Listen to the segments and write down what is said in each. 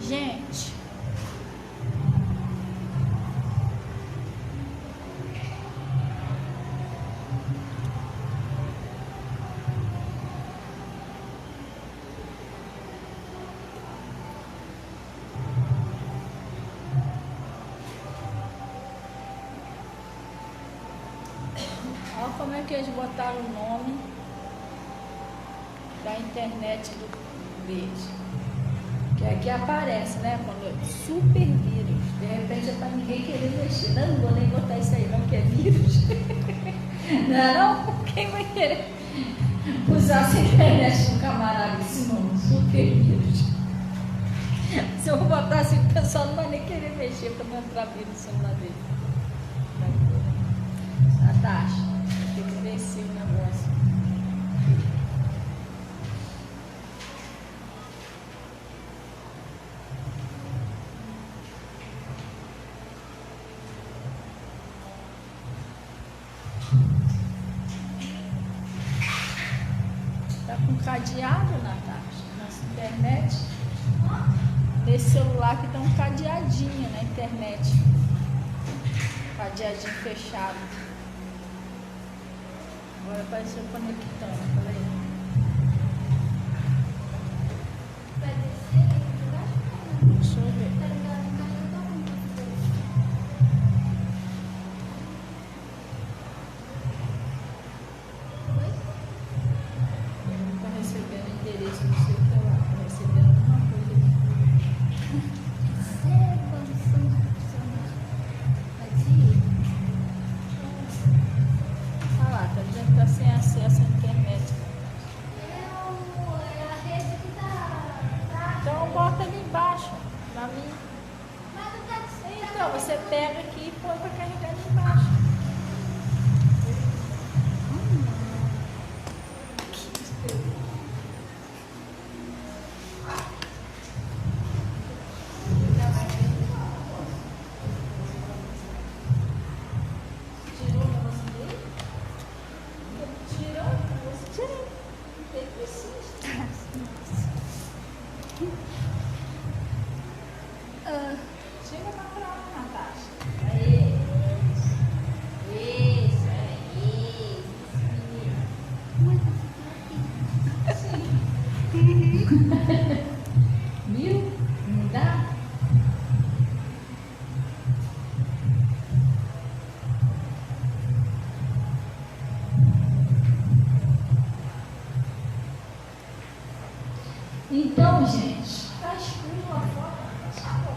Gente, olha como é que eles botaram o nome da internet deles. Que aqui aparece, né? Quando super vírus. De repente é para ninguém querer mexer. Não vou nem botar isso aí, não, que é vírus. Não? Quem vai querer usar essa internet do camarada esse nome? Super vírus. Se eu botar assim, o pessoal não vai nem querer mexer para não entrar vírus no celular dele. Natasha, tem que vencer o negócio. Tá com cadeado, Natasha, nessa internet. Nesse celular que tem um cadeadinho na internet. Cadeadinho fechado. Agora apareceu conectando, peraí. Deixa eu ver. Ele tá recebendo endereço do seu celular. Tá recebendo alguma coisa aqui. Olha lá, tá dizendo que tá sem acesso à internet. Então bota ali embaixo, na minha. Então você pega aqui e põe pra carregar ali embaixo. Tirou pra você dele? Tirou pra você? Tirei. Ele precisa. Chega pra cá, Natasha. Aí. Isso, é isso. Sim. Viu? Não dá? Então, gente, tá escuro lá fora.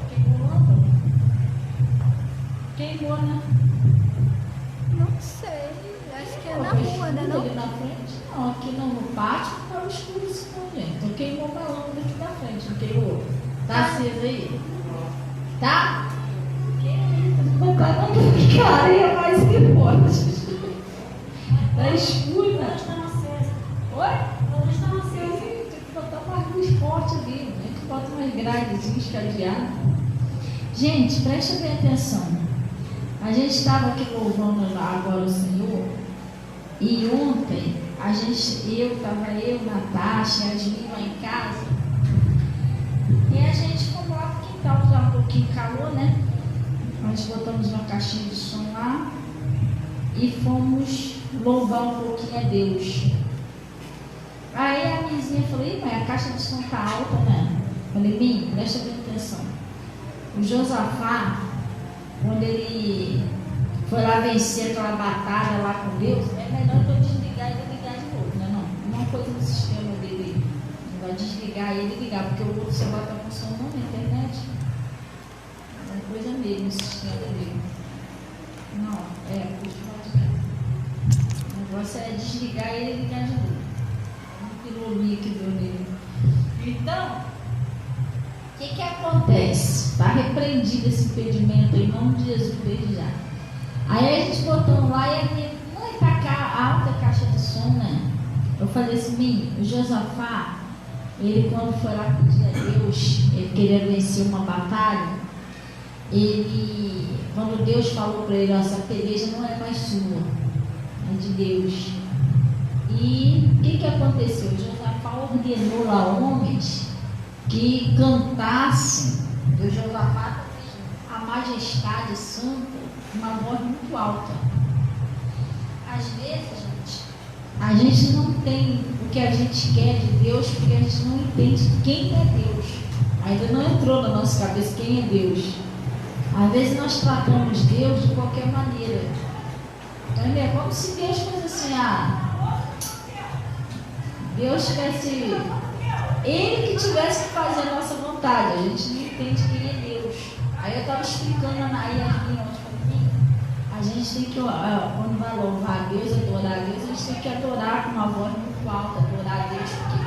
Queimou lâmpada? Queimou, né? Não sei, acho que é na rua, né? Não? Ali na frente? Não, aqui no pátio não estava escuro isso não, gente. Então queimou uma lâmpada aqui na frente, não queimou? Tá acesa aí? Tá? Não tá não ficaria mais forte. Tá escuro, né? Oi? Tem que botar uma luz forte ali. A gente bota umas gradezinhas cadeadas. Gente, presta bem atenção. A gente estava aqui louvando agora o Senhor. E ontem, eu, Natasha, Yasmin lá em casa. E a gente ficou lá no quintal, já um pouquinho de calor, né? Nós botamos uma caixinha de som lá e fomos louvar um pouquinho a Deus. Aí a vizinha falou: "Ih, mãe, a caixa de som tá alta, né?" Falei: "Mim, presta bem atenção. O Josafá, quando ele foi lá vencer aquela batalha lá com Deus, é melhor eu desligar e ligar de novo, né? Não, uma coisa no sistema dele, vai desligar ele e ligar, porque o outro celular está funcionando na internet. É uma coisa mesmo no sistema dele. Não, o negócio é desligar e ele ligar de novo. Um quilominho que deu nele. Então, o que acontece? Está repreendido esse impedimento em nome de Jesus desde já. Aí a gente botou lá e ele, mãe, tá alta a caixa de som, né? Eu falei assim: o Josafá, ele quando foi lá pedir a Deus, ele queria vencer uma batalha, quando Deus falou para ele: essa peleja não é mais sua, é de Deus. E o que aconteceu? O Josafá ordenou lá homens que cantassem do Josafá a majestade santa, uma voz muito alta. Às vezes, a gente não tem o que a gente quer de Deus porque a gente não entende quem é Deus. Ainda não entrou na nossa cabeça quem é Deus. Às vezes nós tratamos Deus de qualquer maneira. Então, é como se Deus fosse assim, Deus tivesse, Ele que tivesse que fazer a nossa vontade. A gente não entende quem é Deus. Aí eu estava explicando a Yasmin ontem para mim. A gente tem que, quando vai louvar a Deus, adorar a Deus, a gente tem que adorar com uma voz muito alta, adorar a Deus, porque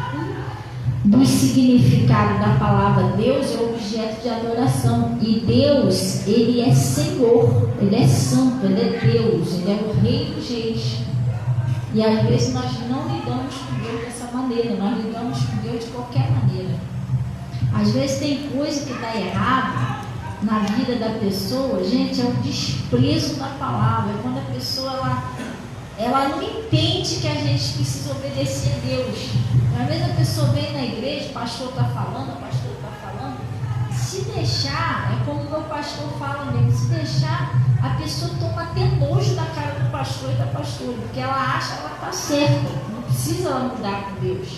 do significado da palavra Deus é objeto de adoração. E Deus, Ele é Senhor, Ele é santo, Ele é Deus, Ele é o Rei dos Reis. E às vezes nós não lidamos com Deus dessa maneira, nós lidamos com Deus de qualquer maneira. Às vezes tem coisa que está errada na vida da pessoa, gente, é o desprezo da palavra. É quando a pessoa ela não entende que a gente precisa obedecer a Deus. Às vezes a pessoa vem na igreja, o pastor está falando, se deixar, é como o meu pastor fala mesmo, se deixar, a pessoa toma até nojo da cara do pastor e da pastora, porque ela acha que ela está certa, não precisa ela mudar com Deus.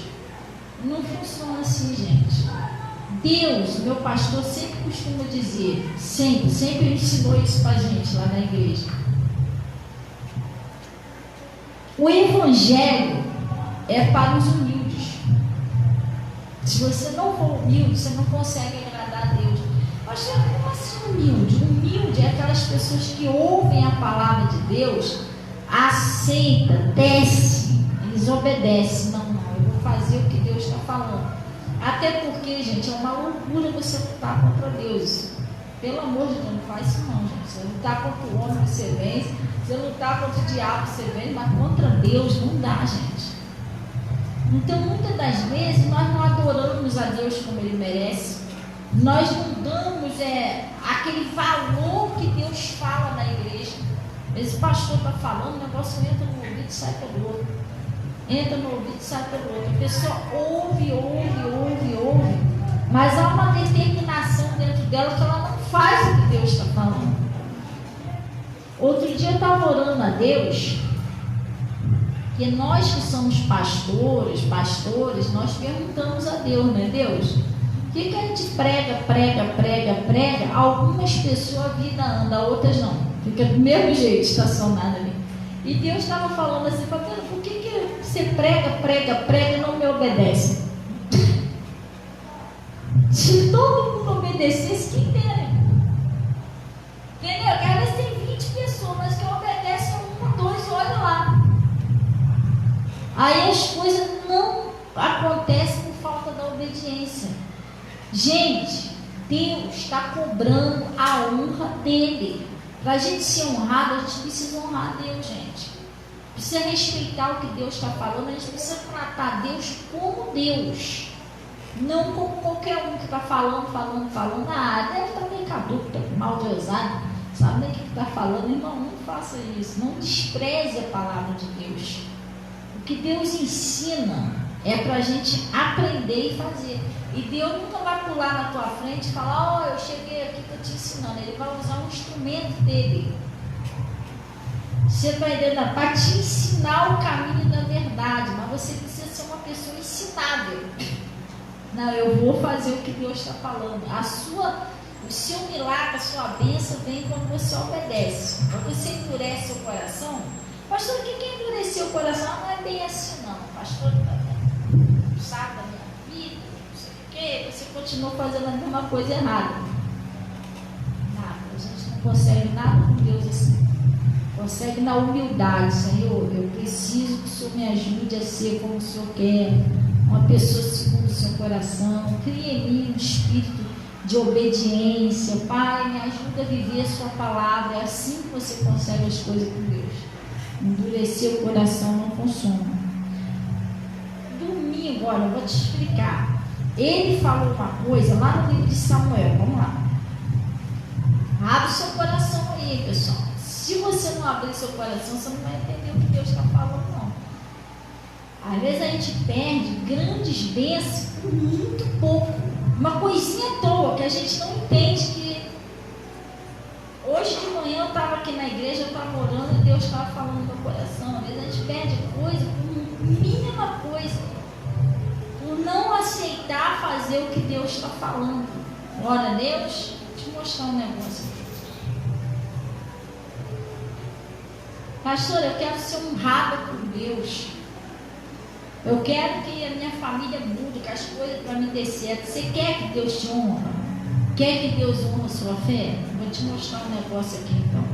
Não funciona assim, gente. Deus, meu pastor sempre costuma dizer, sempre ensinou isso para a gente lá na igreja. O evangelho é para os humildes. Se você não for humilde, você não consegue agradar a Deus. Pastor, como assim humilde? Humilde é aquelas pessoas que ouvem a palavra de Deus, aceita, desce, eles obedecem. Não, eu vou fazer o que Deus está falando. Até porque, gente, é uma loucura você lutar contra Deus. Pelo amor de Deus, não faz isso não, gente. Você lutar contra o homem, você vence. Você lutar contra o diabo, você vence. Mas contra Deus não dá, gente. Então, muitas das vezes, nós não adoramos a Deus como Ele merece. Nós não damos aquele valor que Deus fala na igreja. Esse pastor está falando, o negócio entra no ouvido e sai pelo outro. Entra no ouvido e sai pelo outro. A pessoa ouve, mas há uma determinação dentro dela que ela não faz o que Deus está falando. Outro dia eu estava orando a Deus, que nós que somos pastores, nós perguntamos a Deus, né, Deus? O que a gente prega? Algumas pessoas a vida anda, outras não. Fica do mesmo jeito estacionada ali. E Deus estava falando assim, por que você prega e não me obedece? Se todo mundo obedecesse, quem dera? Entendeu? Às vezes tem 20 pessoas, mas que obedecem uma, dois, olha lá. Aí as coisas não acontecem por falta da obediência. Gente, Deus está cobrando a honra dele. Para a gente ser honrado, a gente precisa honrar a Deus, gente. Precisa respeitar o que Deus está falando. A gente precisa tratar Deus como Deus, não como qualquer um que está falando. Deve estar meio caduco, está mal de usar, sabe nem o que está falando. Irmão, não faça isso. Não despreze a palavra de Deus. O que Deus ensina é para a gente aprender e fazer. E Deus nunca vai pular na tua frente e falar, eu cheguei aqui, estou te ensinando. Ele vai usar um instrumento dele. Você vai entender, para te ensinar o caminho da verdade, mas você precisa ser uma pessoa ensinável. Não, eu vou fazer o que Deus está falando. O seu milagre, a sua bênção vem quando você obedece. Quando você endurece o coração. Pastor, o que é endurecer o coração? Não é bem assim não. Pastor, sabe da minha vida, não sei o quê, você continua fazendo a mesma coisa errada. Nada, a gente não consegue nada com Deus assim. Consegue na humildade. Senhor, eu preciso que o Senhor me ajude a ser como o Senhor quer, uma pessoa segundo o seu coração. Cria em mim um espírito de obediência. Pai, me ajuda a viver a sua palavra. É assim que você consegue as coisas com Deus. Endurecer o coração não funciona. Domingo, olha, eu vou te explicar. Ele falou uma coisa lá no livro de Samuel. Vamos lá. Abre o seu coração aí, pessoal. Se você não abrir seu coração, você não vai entender o que Deus está falando, não. Às vezes a gente perde grandes bênçãos por muito pouco. Uma coisinha à toa que a gente não entende que hoje de manhã eu estava aqui na igreja, eu estava orando e Deus estava falando no meu coração. Às vezes a gente perde coisa por mínima coisa, por não aceitar fazer o que Deus está falando. Glória a Deus. Deixa eu mostrar um negócio. Pastor, eu quero ser honrada por Deus. Eu quero que a minha família mude, que as coisas para mim dê certo. Você quer que Deus te honre? Quer que Deus honre a sua fé? Vou te mostrar um negócio aqui então.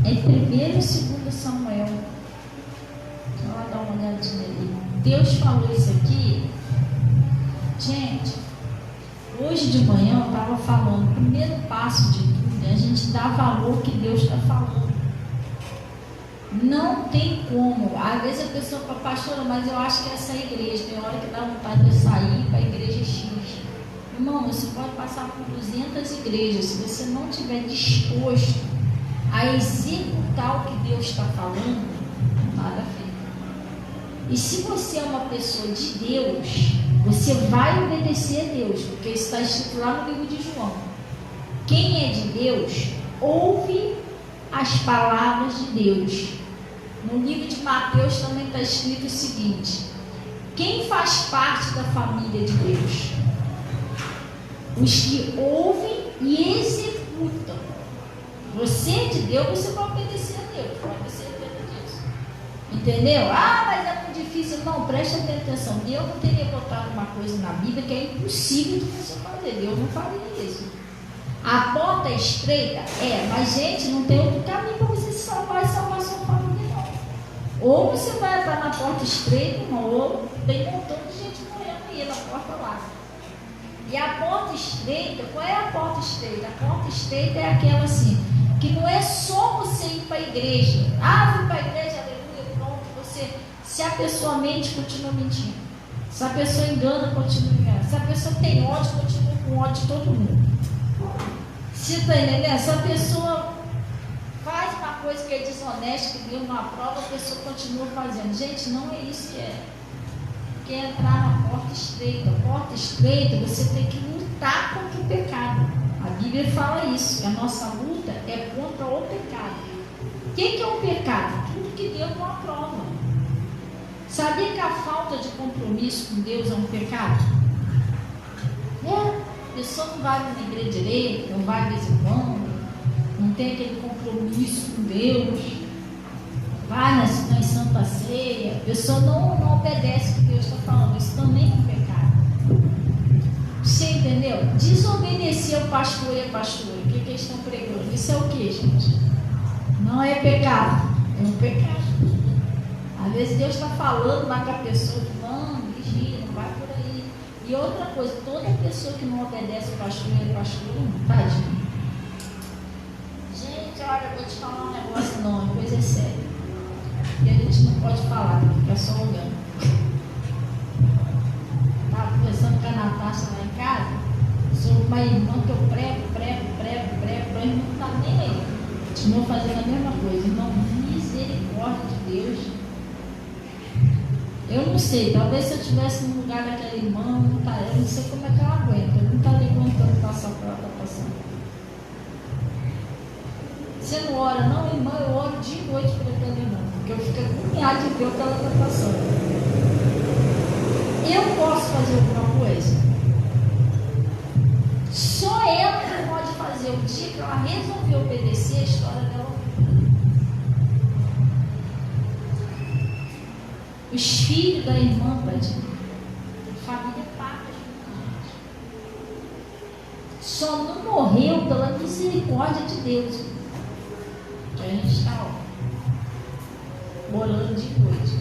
Em 1º e 2º Samuel, deixa eu dar uma olhadinha ali. Deus falou isso aqui. Gente, hoje de manhã eu estava falando, o primeiro passo de tudo é a gente dar valor ao que Deus está falando. Não tem como. Às vezes a pessoa fala, pastora, mas eu acho que essa igreja, tem hora que dá vontade de eu sair para a igreja X. Irmão, você pode passar por 200 igrejas, se você não estiver disposto a executar o que Deus está falando, nada feito. E se você é uma pessoa de Deus, você vai obedecer a Deus, porque isso está escrito lá no livro de João. Quem é de Deus, ouve as palavras de Deus. No livro de Mateus também está escrito o seguinte: quem faz parte da família de Deus? Os que ouvem e executam. Você é de Deus, você vai obedecer a Deus, vai obedecer a Deus. Entendeu? Ah, mas é muito difícil. Não, preste atenção. Deus não teria botado uma coisa na Bíblia que é impossível de você fazer. Deus não faria isso. A porta é estreita? É, mas gente, não tem outro caminho para você salvar e salvar sua família, não. Ou você vai estar na porta estreita, ou tem um montão de gente morrendo aí na porta lá. E a porta estreita, qual é a porta estreita? A porta estreita é aquela assim, que não é só você ir para a igreja. Ah, fui para a igreja, aleluia, pronto. Você, se a pessoa mente, continua mentindo. Se a pessoa engana, continua enganando. Se a pessoa tem ódio, continua com ódio de todo mundo. Se está entendendo? Se a pessoa faz uma coisa que é desonesta, que Deus não aprova, a pessoa continua fazendo. Gente, não é isso que é. Quer entrar na porta estreita. A porta estreita, você tem que lutar contra o pecado. A Bíblia fala isso, que a nossa luta é contra o pecado. O que é o pecado? Tudo que Deus não aprova. Sabia que a falta de compromisso com Deus é um pecado? A pessoa não vai na igreja direito, não vai de vez em quando, não tem aquele compromisso com Deus, vai na Santa Ceia, a pessoa não obedece o que Deus está falando. Isso também é um pecado. Você entendeu? Desobedecer o pastor e a pastora, o que eles estão pregando, isso é o que, gente? Não é pecado, é um pecado. Às vezes Deus está falando lá com a pessoa, não, vigia, não vai por aí. E outra coisa, toda pessoa que não obedece o pastor e a pastora, tadinho. Gente, olha, eu vou te falar um negócio, não, a coisa é séria. E a gente não pode falar, tem que ficar só olhando. Estava conversando com a Natasha lá em casa, sobre uma irmã que eu prego, a irmã não está nem aí. Continuou fazendo a mesma coisa. Irmão, misericórdia de Deus. Eu não sei, talvez se eu estivesse no lugar daquela irmã, eu não sei como é que ela aguenta. Eu não está aguentando passar por ela está passando. Você não ora, não, irmã? Eu oro dia e noite para aquela irmã, porque eu fico agoniada de ver o que ela está passando. Eu posso fazer alguma coisa? Só ela que pode fazer. O dia que ela resolveu obedecer, a história dela. Os filhos da irmã, Padinha, família paga, gente. Só não morreu pela misericórdia de Deus. Que a gente está orando de noite.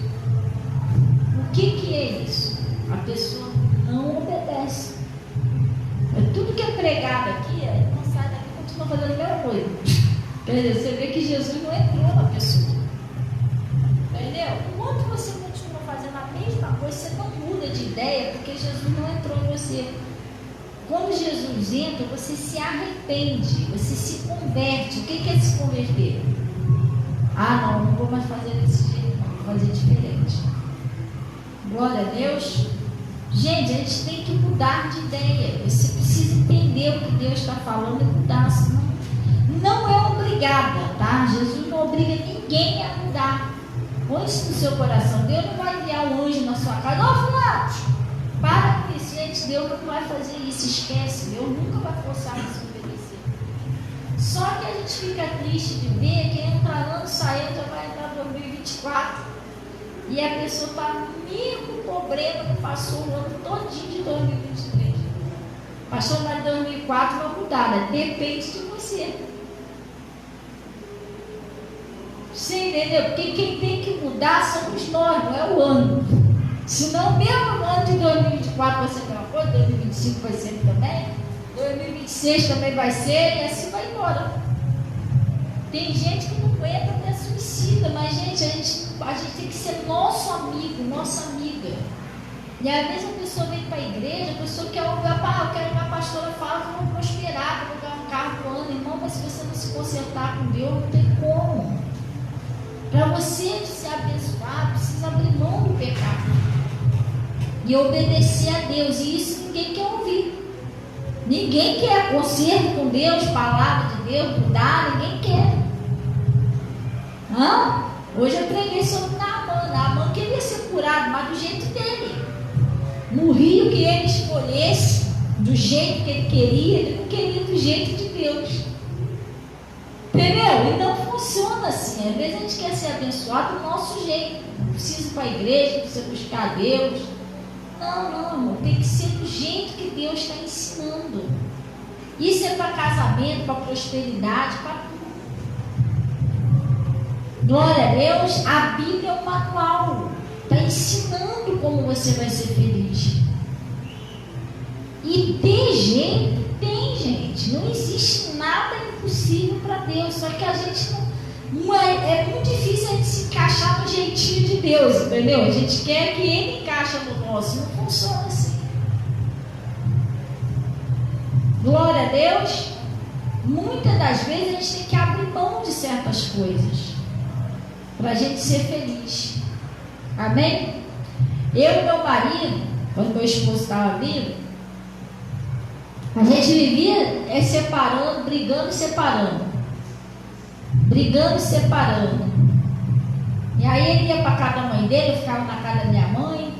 O que é isso? A pessoa não obedece. Tudo que é pregado aqui, não sai daqui e continua fazendo a mesma coisa. Quer dizer, você vê que Jesus não entrou na pessoa. Entendeu? Enquanto você continua fazendo a mesma coisa, você não muda de ideia, porque Jesus não entrou em você. Quando Jesus entra, você se arrepende, você se converte. O que é se converter? Ah, não vou mais fazer desse jeito, não, vou fazer diferente. Glória a Deus. Gente, a gente tem que mudar de ideia. Você precisa entender o que Deus está falando e mudar. Senão não é obrigada, tá? Jesus não obriga ninguém a mudar. Põe isso no seu coração. Deus não vai enviar um anjo na sua casa. Ó, fulano, para com isso, gente. Deus não vai fazer isso. Esquece. Deus nunca vai forçar a se obedecer. Só que a gente fica triste de ver que entra ano, sai ano, já vai entrar 2024. E a pessoa está no mesmo problema que passou o ano todinho de 2023. Passou lá em 2004, vai mudar, né? Depende de você. Você entendeu? Porque quem tem que mudar somos nós, não é o ano. Senão, mesmo no ano de 2024 vai ser a mesma coisa, 2025 vai ser também, 2026 também vai ser, e assim vai embora. Tem gente que não aguenta até suicida, mas gente, a gente tem que ser nosso amigo, nossa amiga. E às vezes a pessoa vem para a igreja, a pessoa quer ouvir, eu quero que a pastora fale que eu vou prosperar, que eu vou ganhar um carro do ano. Irmão, mas se você não se consertar com Deus, não tem como. Para você ser abençoado, precisa abrir mão do pecado e obedecer a Deus. E isso ninguém quer ouvir. Ninguém quer conserto com Deus, palavra de Deus, mudar, ninguém quer. Hoje eu preguei sobre Naamã. Naamã queria ser curado, mas do jeito dele. No rio que ele escolhesse, do jeito que ele queria, ele não queria do jeito de Deus. Entendeu? E não funciona assim. Às vezes a gente quer ser abençoado do nosso jeito. Não precisa ir para a igreja, não precisa buscar Deus. Não, amor. Tem que ser do jeito que Deus está ensinando. Isso é para casamento, para prosperidade, para tudo. Glória a Deus. A Bíblia é um manual. Está ensinando como você vai ser feliz. E tem jeito? Tem, gente. Não existe nada impossível para Deus. Só que a gente não é muito difícil a gente se encaixar no jeitinho de Deus, entendeu? A gente quer que Ele encaixe no nosso. Não funciona assim. Glória a Deus. Muitas das vezes a gente tem que abrir mão de certas coisas para a gente ser feliz. Amém? Eu e meu marido, quando meu esposo estava vivo, A gente vivia separando, brigando e separando. Brigando e separando. E aí ele ia para casa da mãe dele, eu ficava na casa da minha mãe,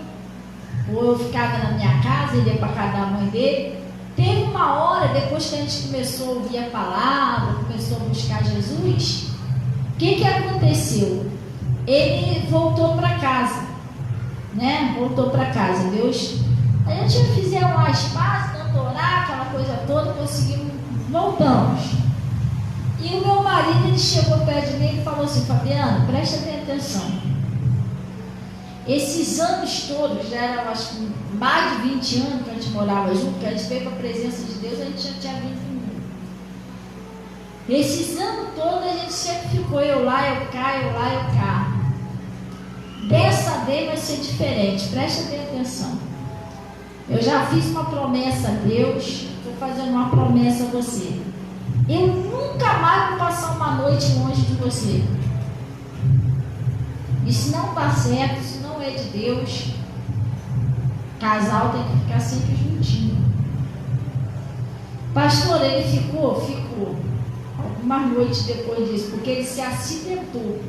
ou eu ficava na minha casa, ele ia para casa da mãe dele. Teve uma hora, depois que a gente começou a ouvir a palavra, começou a buscar Jesus, o que aconteceu? Ele voltou para casa, né? Voltou para casa. Deus, a gente fizemos lá espaço, tanto orar, aquela coisa toda, conseguimos, voltamos. E o meu marido, ele chegou perto de mim e falou assim: Fabiano, presta bem atenção. Esses anos todos, já eram acho que mais de 20 anos que a gente morava junto, que a gente veio para a presença de Deus, a gente já tinha vindo no mundo. Esses anos todos a gente sempre ficou, eu lá, eu cá, eu lá, eu cá. Dessa vez vai ser diferente, presta bem atenção. Eu já fiz uma promessa a Deus, estou fazendo uma promessa a você. Eu nunca mais vou passar uma noite longe de você. Isso não está certo, isso não é de Deus. Casal tem que ficar sempre juntinho. Pastor, ele ficou algumas noites depois disso, porque ele se acidentou.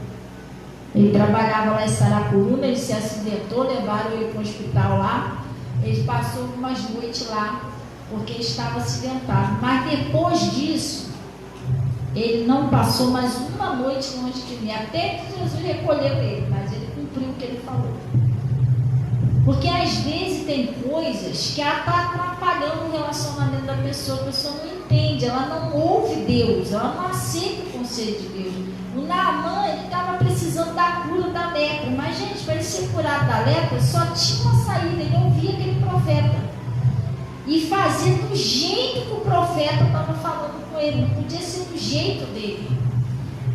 Ele trabalhava lá em Saracuruna, ele se acidentou, levaram ele para o hospital lá. Ele passou algumas noites lá, porque estava acidentado. Mas depois disso, ele não passou mais uma noite longe de mim, até que Jesus recolheu ele, mas ele cumpriu o que ele falou. Porque às vezes tem coisas que ela está atrapalhando o relacionamento da pessoa, a pessoa não entende, ela não ouve Deus, ela não aceita o conselho de Deus. O Naamã, ele estava precisando da cura da lepra, mas gente, para ele ser curado da lepra, só tinha uma saída, ele ouvia aquele profeta. E fazer do jeito que o profeta estava falando com ele, não podia ser do jeito dele.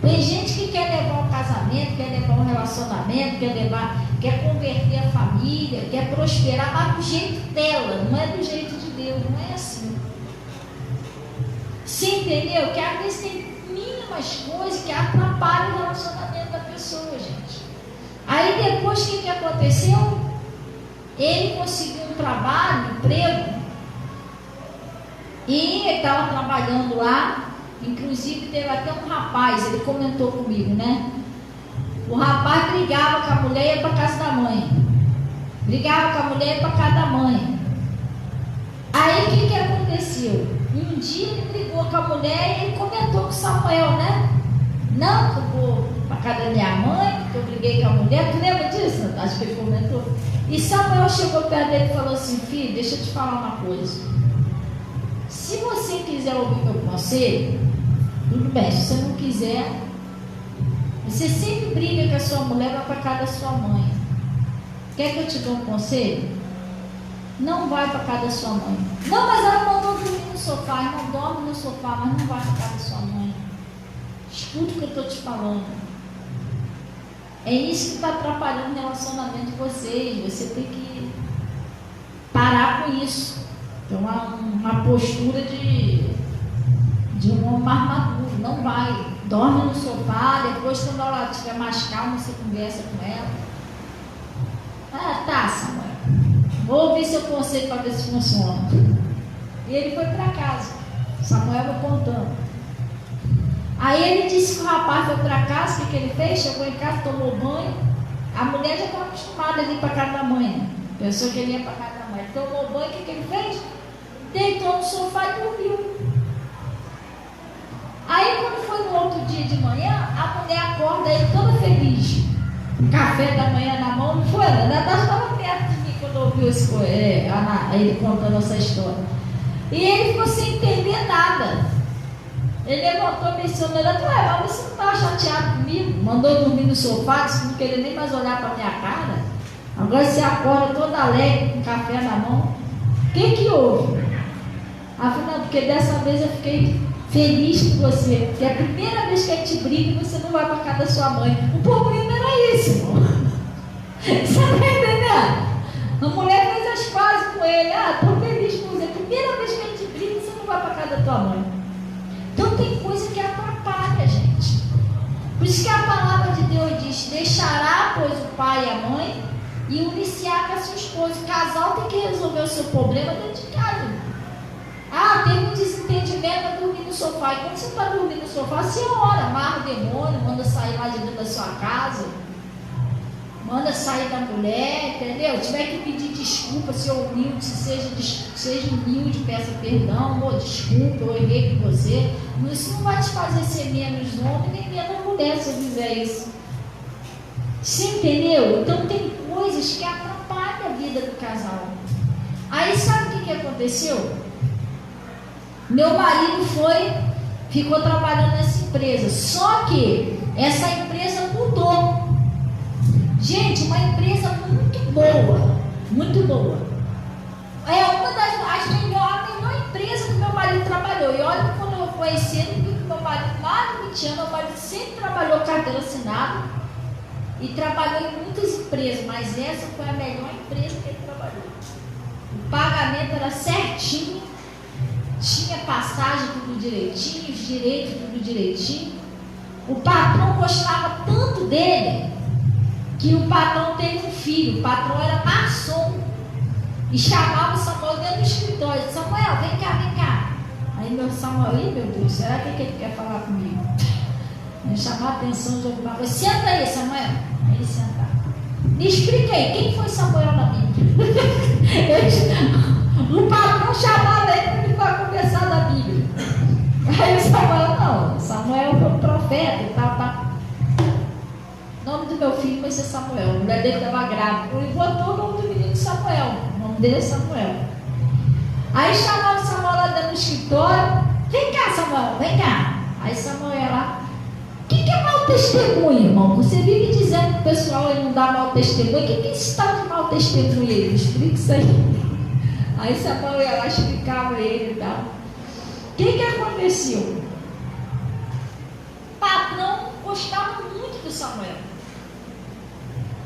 Tem gente que quer levar um casamento, quer levar um relacionamento, quer converter a família, quer prosperar, mas do jeito dela, não é do jeito de Deus, não é assim. Você entendeu? Que às vezes tem mínimas coisas que atrapalham o relacionamento da pessoa, gente. Aí depois, o que aconteceu? Ele conseguiu um trabalho, um emprego, e ele estava trabalhando lá. Inclusive teve até um rapaz, ele comentou comigo, né? O rapaz brigava com a mulher e ia para casa da mãe. Brigava com a mulher e ia para casa da mãe. Aí o que aconteceu? Um dia ele brigou com a mulher e ele comentou com Samuel, né? Não, que eu vou para casa da minha mãe, que eu briguei com a mulher. Tu lembra disso? Acho que ele comentou. E Samuel chegou perto dele e falou assim: filho, deixa eu te falar uma coisa. Se você quiser ouvir meu conselho, tudo bem. Se você não quiser, você sempre briga com a sua mulher, vai para casa da sua mãe. Quer que eu te dê um conselho? Não vai para casa da sua mãe. Não, mas ela mandou dormir no sofá. Não dorme no sofá, mas não vai para casa da sua mãe. Escuta o que eu estou te falando. É isso que está atrapalhando o relacionamento de vocês. Você tem que parar com isso. Tem uma postura de um homem mais maduro. Não vai. Dorme no sofá. Depois, quando ela estiver mais calma, você conversa com ela. Ah, tá, Samuel. Vou ouvir seu conselho para ver se funciona. E ele foi para casa. Samuel vai contando. Aí ele disse que o rapaz foi para casa. O que ele fez? Chegou em casa, tomou banho. A mulher já estava acostumada a ir para casa da mãe, né? Pensou que ele ia para casa da mãe. Tomou banho, o que ele fez? Deitou no sofá e dormiu. Aí quando foi no outro dia de manhã, a mulher acorda ele toda feliz. Café da manhã na mão, não foi? Ela estava perto de mim quando ouviu ele contando essa história. E ele ficou sem entender nada. Ele levantou e mencionou: mas você não estava chateado comigo? Mandou dormir no sofá, disse que não queria nem mais olhar para a minha cara. Agora você acorda toda alegre com café na mão. O que houve? Afinal, porque dessa vez eu fiquei feliz com você, porque é a primeira vez que a gente briga e você não vai para casa da sua mãe. O problema era isso, irmão. Você está entendendo? A mulher fez as pazes com ele. Estou feliz com você. Primeira vez que a gente briga, você não vai para casa da tua mãe. Então tem coisa que atrapalha, gente. Por isso que a palavra de Deus diz: deixará, pois, o pai e a mãe e unir-se-á com a sua esposa. O casal tem que resolver o seu problema dentro de casa. teve um desentendimento para dormir no sofá. E quando você está dormindo no sofá, você ora, amarra o demônio, manda sair lá de dentro da sua casa, manda sair da mulher, entendeu? Tiver que pedir desculpa, se humilde, seja humilde, peça perdão, desculpa, eu errei com você. Isso não vai te fazer ser menos homem nem menos mulher se eu fizer isso. Você entendeu? Então tem coisas que atrapalham a vida do casal. Aí sabe o que aconteceu? Meu marido ficou trabalhando nessa empresa, só que essa empresa mudou. Gente, uma empresa muito boa, muito boa. É uma das a melhor empresa que meu marido trabalhou. E olha, quando eu conheci ele, vi que meu marido, mais de 20 anos, meu marido sempre trabalhou carteira assinada e trabalhou em muitas empresas, mas essa foi a melhor empresa que ele trabalhou. O pagamento era certinho, tinha passagem tudo direitinho, os direitos tudo direitinho. O patrão gostava tanto dele que o patrão teve um filho. O patrão era maçom e chamava o Samuel dentro do escritório. Samuel, vem cá, vem cá. Aí meu Samuel, meu Deus, será que ele quer falar comigo? Me chamar a atenção de alguma coisa. Senta aí, Samuel. Aí ele sentava. Me explica aí, quem foi Samuel na Bíblia? O patrão chamava ele para conversar da Bíblia. Aí o Samuel, não, Samuel foi um profeta e tal. O nome do meu filho vai ser Samuel. A mulher dele estava grávida. Ele botou o nome do menino Samuel. O nome dele é Samuel. Aí chamava o Samuel lá dentro do escritório. Vem cá, Samuel, vem cá. Aí Samuel ia lá. O que é mau testemunho, irmão? Você vive dizendo que o pessoal aí não dá mau testemunho. O que é esse tal de mau testemunho aí? Explica isso aí. Aí Samuel ia lá, explicava ele e tal. O que aconteceu? O patrão gostava muito do Samuel.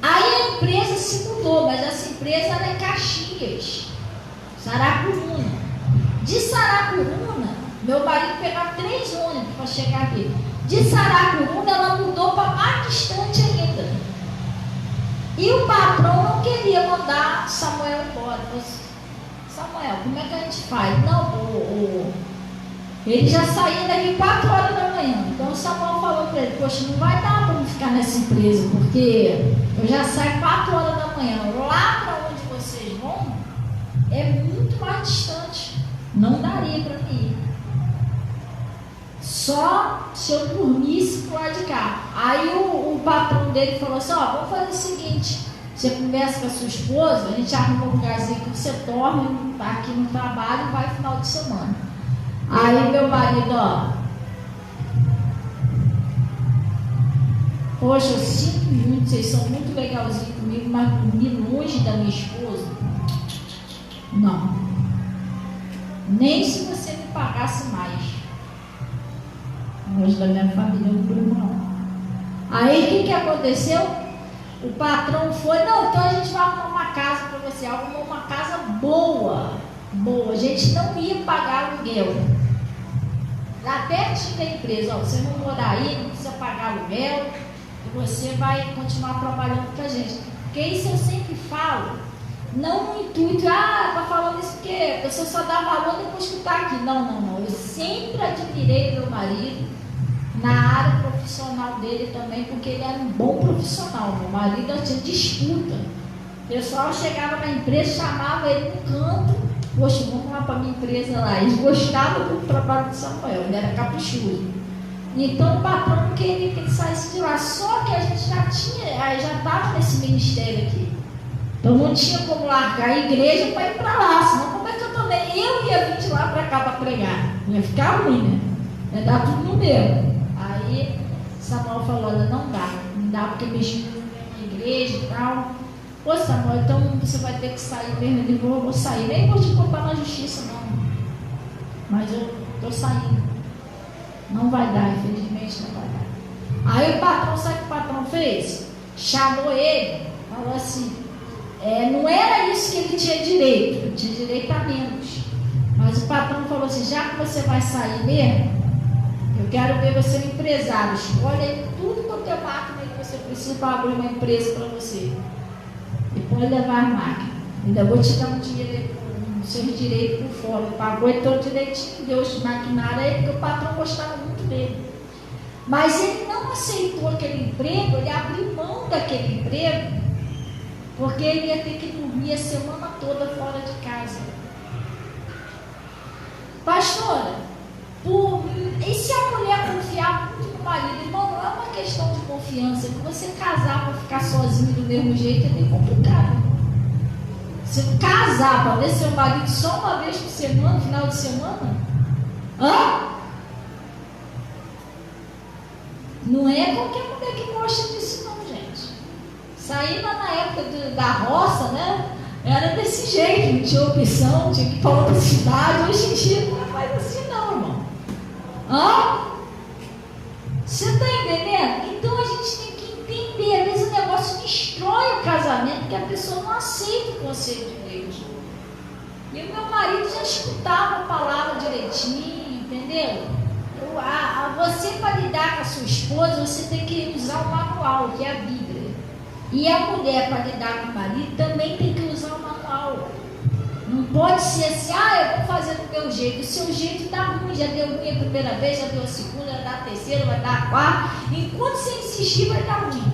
Aí a empresa se mudou, mas essa empresa era em Caxias, Saracuruna. De Saracuruna, meu marido pegava 3 ônibus para chegar aqui. De Saracuruna, ela mudou para mais distante ainda. E o patrão não queria mandar Samuel embora. Samuel, como é que a gente faz? Não, ele já saía daqui 4 horas da manhã. Então o Samuel falou para ele, poxa, não vai dar para ficar nessa empresa, porque eu já saio 4 horas da manhã. Lá para onde vocês vão, é muito mais distante. Não daria para mim ir. Só se eu dormisse pro lado de cá. Aí o patrão dele falou assim, vamos fazer o seguinte, você conversa com a sua esposa, a gente arruma um lugarzinho que você dorme, tá aqui no trabalho e vai final de semana. Aí meu marido, poxa, eu sinto muito, vocês são muito legalzinhos comigo, mas dormir longe da minha esposa, não. Nem se você me pagasse mais. Longe da minha família, eu não durmo não. Aí o que aconteceu? O patrão foi, não, então a gente vai arrumar uma casa para você, arrumou uma casa boa, a gente não ia pagar aluguel. Lá perto da empresa, você vai morar aí, não precisa pagar aluguel, e você vai continuar trabalhando com a gente. Porque isso eu sempre falo, não no intuito, tá falando isso porque a pessoa só dá valor depois que está aqui. Não, eu sempre admirei meu marido na área profissional dele também, porque ele era um bom profissional. Meu marido tinha disputa. O pessoal chegava na empresa, chamava ele no canto, poxa, vamos lá para a minha empresa lá. Eles gostavam do trabalho de Samuel, ele era caprichoso. Então o patrão não queria que ele saísse de lá, só que a gente já estava nesse ministério aqui. Então não tinha como largar a igreja para ir para lá, senão como é que eu ia vir de lá para cá para pregar? Ia ficar ruim, né? Ia dar tudo no mesmo. Aí Samuel falou, olha, não dá porque minha esposa vem na igreja e tal. Pô, Samuel, então você vai ter que sair mesmo. Ele falou, eu vou sair, nem vou te culpar na justiça não, mas eu estou saindo. Não vai dar, infelizmente não vai dar. Aí o patrão, sabe o que o patrão fez? Chamou ele, falou assim, não era isso que ele tinha direito a menos. Mas o patrão falou assim, já que você vai sair mesmo, eu quero ver você um empresário, escolhe aí tudo quanto é máquina que você precisa para abrir uma empresa para você. E pode levar a máquina. Ainda vou te dar um dinheiro aí por os seus direitos por fora, pagou então direitinho, deu os maquinários aí, porque o patrão gostava muito dele. Mas ele não aceitou aquele emprego, ele abriu mão daquele emprego, porque ele ia ter que dormir a semana toda fora de casa. Pastora, e se a mulher confiar muito no marido? Irmão, não é uma questão de confiança, que você casar para ficar sozinho do mesmo jeito é bem complicado. Você casar para ver seu marido só uma vez por semana, final de semana? Não é qualquer mulher que gosta disso não, gente. Saí lá na época da roça, né? Era desse jeito, não tinha opção, tinha que ir para outra cidade. Hoje em dia não é mais assim não, irmão. Você está entendendo? Então a gente tem que entender. Às vezes o negócio destrói o casamento, porque a pessoa não aceita o conselho de Deus. E o meu marido já escutava a palavra direitinho, entendeu? Você, para lidar com a sua esposa, você tem que usar o manual, que é a Bíblia. E a mulher, para lidar com o marido, também tem que usar o manual. Não pode ser assim, eu vou fazer do meu jeito. O seu jeito dá ruim, já deu ruim a primeira vez, já deu a segunda, vai dar a terceira, vai dar a quarta. Enquanto você insistir, vai dar ruim.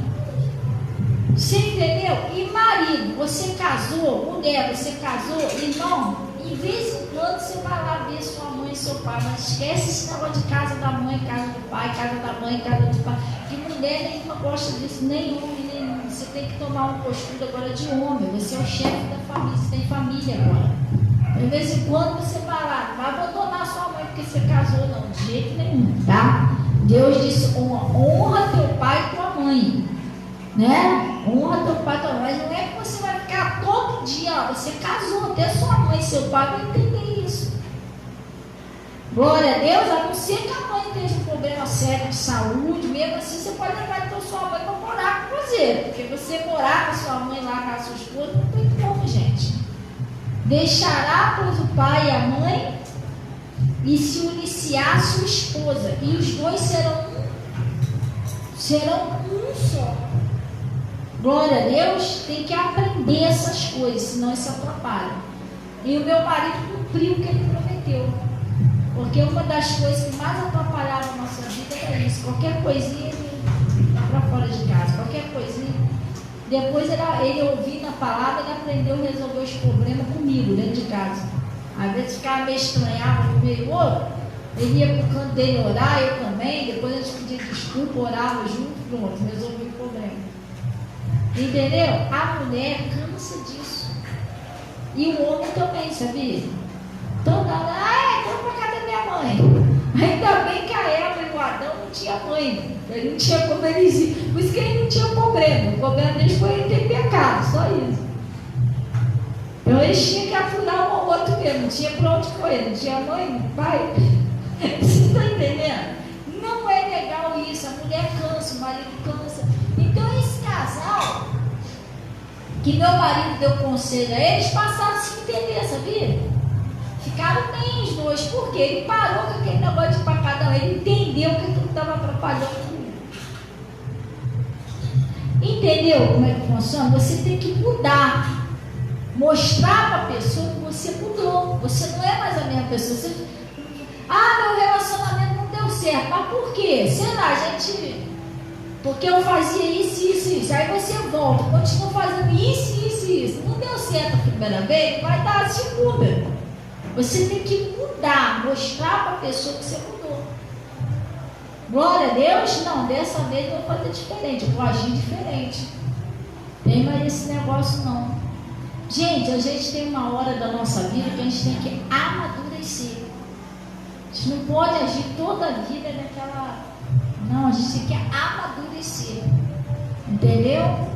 Você entendeu? E marido, você casou, mulher, você casou, irmão, de vez em quando você vai lá ver sua mãe e seu pai, mas esquece esse negócio de casa da mãe, casa do pai, casa da mãe, casa do pai. Que mulher nenhuma gosta disso, nem homem, nem homem. Você tem que tomar uma postura agora de homem. Você é o chefe da família, você tem família agora. De vez em quando você vai lá, não vai abandonar sua mãe porque você casou, não, de jeito nenhum, tá? Deus disse: honra teu pai e tua mãe, né? Honra teu pai e tua mãe. Mas não é que você vai ficar todo dia, você casou, até sua mãe e seu pai vão entender isso. Glória a Deus, a não ser que a mãe tenha um problema sério de saúde, mesmo assim você pode levar então sua mãe para morar com você, porque você morar com a sua mãe lá, com a sua esposa, não tem como, gente. Deixará, pois, o pai e a mãe e se uniciar a sua esposa, e os dois serão um só. Glória a Deus. Tem que aprender essas coisas, senão isso atrapalha. E o meu marido cumpriu o que ele prometeu, porque uma das coisas que mais atrapalhava a nossa vida era isso. Qualquer coisinha ele ia para fora de casa, qualquer coisinha. Depois ele ouvindo a palavra, ele aprendeu a resolver os problemas comigo dentro de casa. Às vezes ficava meio estranhado no meio outro, ele ia para o canto dele orar, eu também. Depois a gente pedia desculpa, orava junto, pronto, resolveu o problema. Entendeu? A mulher cansa disso. E o homem também, sabia? Toda hora, vamos para casa da minha mãe. Ainda bem que a Eva e o Adão não tinham mãe. Ele não tinha como eles ir. Por isso que ele não tinha problema. O problema deles foi ele ter pecado, só isso. Então eles tinham que apurar um ao outro mesmo. Não tinha para onde correr. Não tinha mãe, pai. Você está entendendo? Não é legal isso. A mulher cansa, o marido cansa. Então esse casal, que meu marido deu conselho a eles, passaram a se entender, sabia? Ficaram bem os dois, porque ele parou com aquele negócio de ir para cada um, ele entendeu que aquilo estava atrapalhando tudo. Entendeu como é que funciona? Você tem que mudar, mostrar para a pessoa que você mudou, você não é mais a mesma pessoa. Você... meu relacionamento não deu certo, mas por quê? Sei lá, porque eu fazia isso, aí você volta, continua fazendo isso, não deu certo a primeira vez, vai dar a segunda. Você tem que mudar, mostrar para a pessoa que você mudou. Glória a Deus. Não, dessa vez eu vou fazer diferente, eu vou agir diferente. Tem mais esse negócio não. Gente, a gente tem uma hora da nossa vida que a gente tem que amadurecer. A gente não pode agir toda a vida naquela... Não, a gente tem que amadurecer. Entendeu?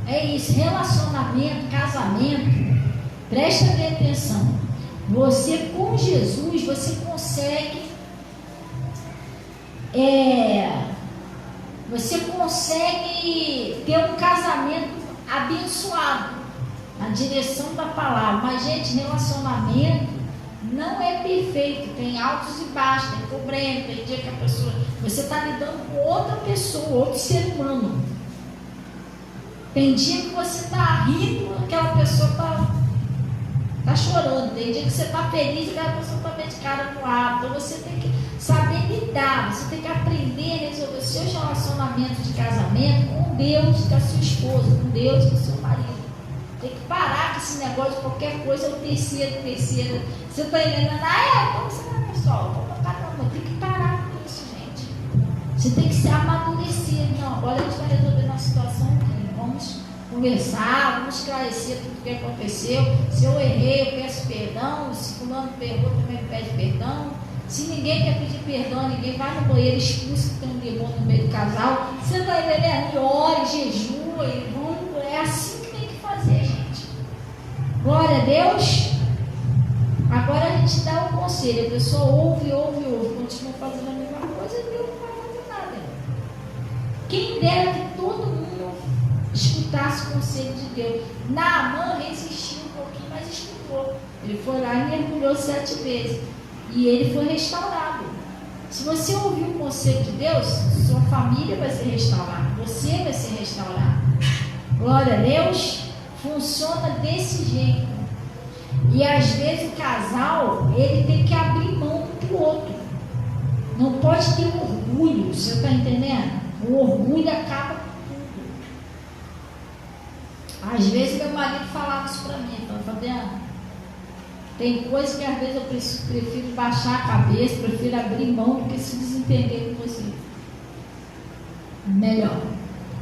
É isso, relacionamento, casamento. Presta bem atenção. Você com Jesus, você consegue ter um casamento abençoado na direção da palavra. Mas, gente, relacionamento não é perfeito, tem altos e baixos, tem problema, tem dia que a pessoa, você está lidando com outra pessoa, outro ser humano. Tem dia que você está rindo, aquela pessoa está Está chorando. Tem dia que você está feliz e a pessoa está medicada no ar. Então você tem que saber lidar. Você tem que aprender a resolver os seus relacionamentos de casamento com Deus, com a sua esposa, com Deus, com o seu marido. Tem que parar com esse negócio de qualquer coisa, o terceiro. Você está entendendo? Então você não é só. Não, tem que parar com isso, gente. Você tem que se amadurecer. Não, agora a gente vai resolver uma situação aqui. Vamos conversar, vamos esclarecer tudo o que aconteceu. Se eu errei, eu peço perdão. Se fulano perdoa, também pede perdão. Se ninguém quer pedir perdão, ninguém vai no banheiro expulso que tem um demônio no meio do casal. Você está entendendo? E ora, jejua, e vamos. É assim que tem que fazer, gente. Glória a Deus. Agora a gente dá um conselho. A pessoa ouve, continua fazendo a mesma coisa e Deus não vai fazer nada. Quem dera que todo mundo escutasse o conselho de Deus. Naamã resistiu um pouquinho, mas escutou. Ele foi lá e mergulhou 7 vezes. E ele foi restaurado. Se você ouvir o conselho de Deus, sua família vai ser restaurada. Você vai ser restaurado. Glória a Deus. Funciona desse jeito. E às vezes o casal, ele tem que abrir mão um do outro. Não pode ter orgulho. Você está entendendo? O orgulho acaba com tudo. Às vezes meu marido falava isso para mim. Falava, Fabiana, tem coisa que às vezes eu prefiro baixar a cabeça, prefiro abrir mão do que se desentender com você. Melhor.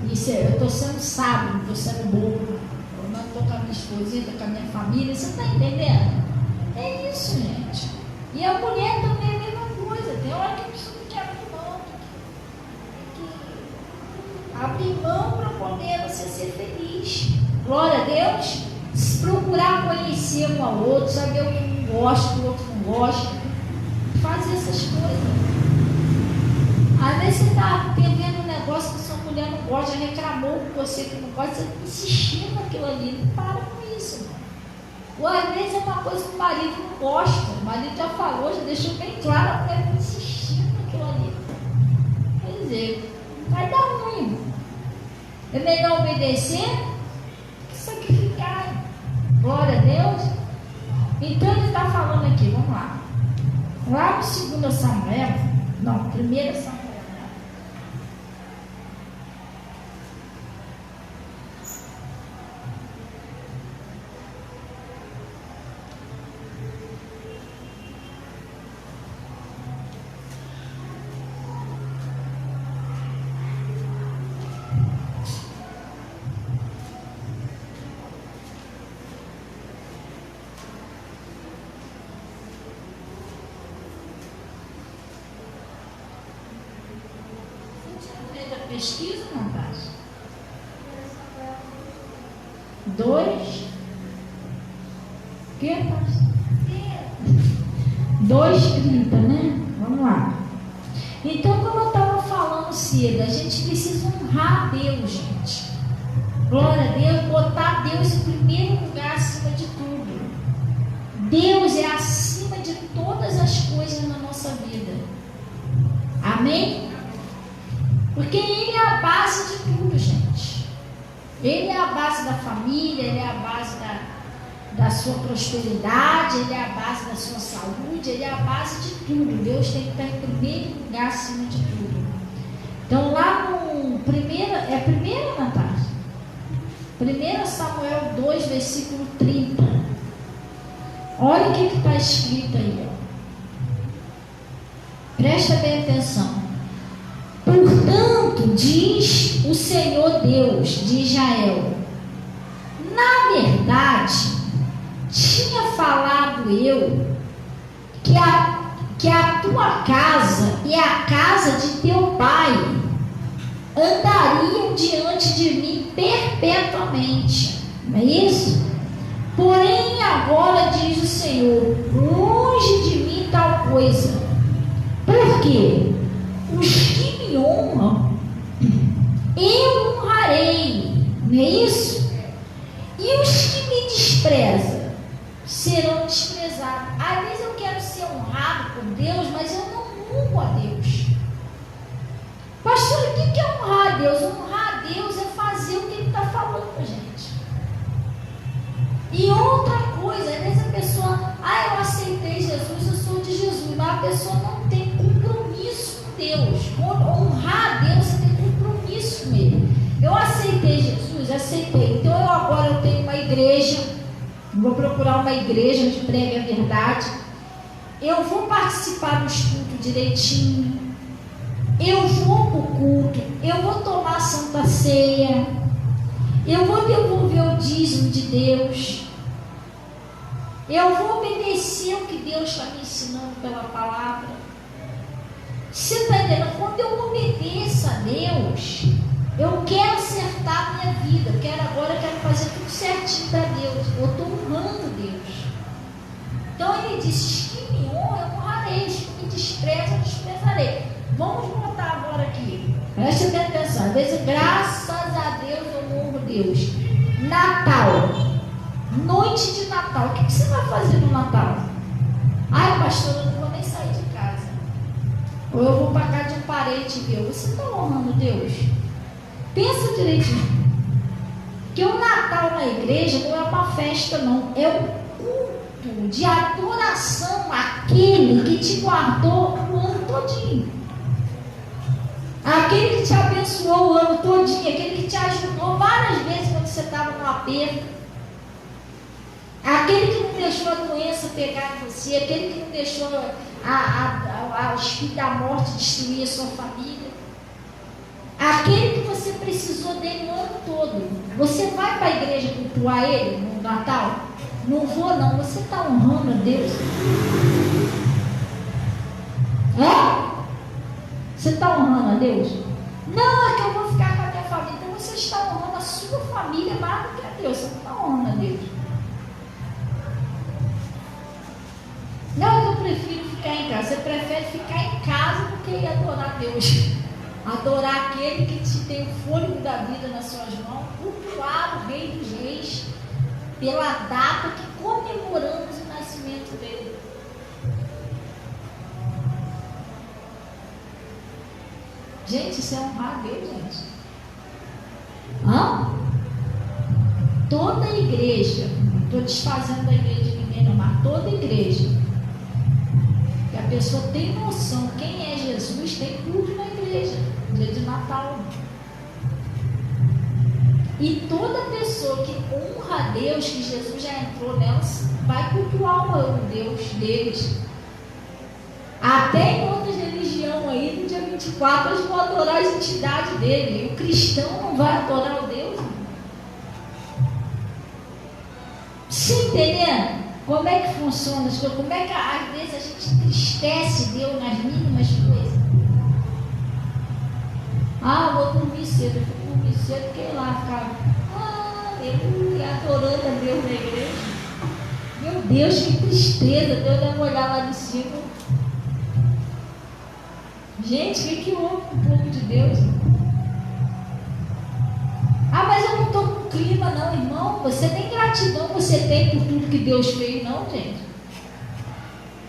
Isso eu estou sendo sábio, não estou sendo bobo. Eu não estou com a minha esposinha, estou com a minha família. Você está entendendo? É isso, gente. E a mulher também é a mesma coisa. Tem hora que a pessoa tem que abrir mão. Tem que abrir mão para poder você ser feliz. Glória a Deus. Procurar conhecer um ao outro, saber o que um gosta, o que o outro não gosta, fazer essas coisas. Às vezes você está vendo um negócio que sua mulher não gosta, já reclamou com você que não gosta, você está insistindo naquilo ali, não para com isso, irmão. Ou às vezes é uma coisa que o marido não gosta, o marido já falou, já deixou bem claro, a mulher está insistindo naquilo ali. Quer dizer, vai dar ruim, irmão. É melhor obedecer que sacrificar. Glória a Deus. Então ele está falando aqui, vamos lá. Lá no 2 Samuel, não, 1 Samuel. Pesquisa, não faz? 2. Que faz? 2:30, né? Vamos lá. Então, como eu estava falando cedo, a gente precisa honrar a Deus, gente. Glória a Deus, botar Deus em primeiro lugar acima de tudo. Deus é acima de todas as coisas na nossa vida. Amém? Porque Ele é a base de tudo, gente. Ele é a base da família, Ele é a base da sua prosperidade, Ele é a base da sua saúde, Ele é a base de tudo. Deus tem que estar em primeiro lugar acima de tudo. Então lá no primeira, Natália? 1 Samuel 2, versículo 30. Olha o que está escrito aí. Ó. Presta bem atenção. Portanto, diz o Senhor Deus de Israel, na verdade, tinha falado eu que a tua casa e a casa de teu pai andariam diante de mim perpetuamente. Não é isso? Porém, agora diz o Senhor, longe de mim tal coisa. Por quê? Os que me honram, eu honrarei, não é isso? E os que me desprezam serão desprezados. Às vezes eu quero ser honrado por Deus, mas eu não honro a Deus. Pastor, o que é honrar a Deus? Honrar a Deus é fazer o que Ele está falando para a gente. E outra coisa, às vezes a pessoa não tem compromisso com Deus. Honrar a Deus é ter compromisso com Ele. Eu aceitei Jesus, aceitei. Então agora eu tenho uma igreja, vou procurar uma igreja onde pregue a verdade. Eu vou participar dos cultos direitinho. Eu vou para o culto. Eu vou tomar a Santa Ceia. Eu vou devolver o dízimo de Deus. Eu vou obedecer o que Deus está me ensinando pela palavra. Você está entendendo? Quando eu obedeço a Deus, eu quero acertar a minha vida. Eu quero fazer tudo certinho para Deus. Eu estou honrando Deus. Então ele disse: que me honra, eu honrarei. Que me despreza, eu desprezarei. Vamos voltar agora aqui. Preste bem atenção. Às vezes, graças a Deus, eu honro Deus. Natal. Noite de Natal. O que você vai fazer no Natal? Ai, pastor, eu não vou nem sair de casa. Ou eu vou para casa de um parente meu. Você está honrando Deus? Pensa direitinho. Que o Natal na igreja não é uma festa, não. É um culto de adoração àquele que te guardou o ano todinho. Aquele que te abençoou o ano todinho. Aquele que te ajudou várias vezes quando você estava no aperto. Aquele que não deixou a doença pegar em você. Aquele que não deixou o espírito da morte destruir a sua família. Aquele que você precisou dele o ano todo. Você vai para a igreja cultuar ele no Natal? Não vou não. Você está honrando a Deus? É? Você está honrando a Deus? Não, é que eu vou ficar com a minha família. Então você está honrando a sua família mais do que a Deus. Você não está honrando a Deus. Não, eu prefiro ficar em casa. Você prefere ficar em casa do que ir adorar a Deus. Adorar aquele que te tem o fôlego da vida nas suas mãos, cultuar o Rei dos Reis, pela data que comemoramos o nascimento dele. Gente, isso é honrar a Deus, gente. Hã? Toda igreja, não estou desfazendo a igreja de ninguém, não, mas toda igreja, que a pessoa tem noção quem é Jesus, tem culto na igreja. Dia de Natal. E toda pessoa que honra a Deus, que Jesus já entrou nela, vai cultuar o Deus deles. Até em outras religiões aí, no dia 24, eles vão adorar as entidades dele. E o cristão não vai adorar o Deus. Você entendendo como é que funciona as coisas? Como é que às vezes a gente entristece Deus nas mínimas coisas? Ah, vou dormir cedo. Eu fui dormir cedo, fiquei lá, ficava adorando a Deus na igreja. Meu Deus, que tristeza. Deus deve olhar lá de cima. Gente, o que houve com o povo de Deus? Ah, mas eu não estou com clima não, irmão. Você tem gratidão, você tem por tudo que Deus fez, não, gente?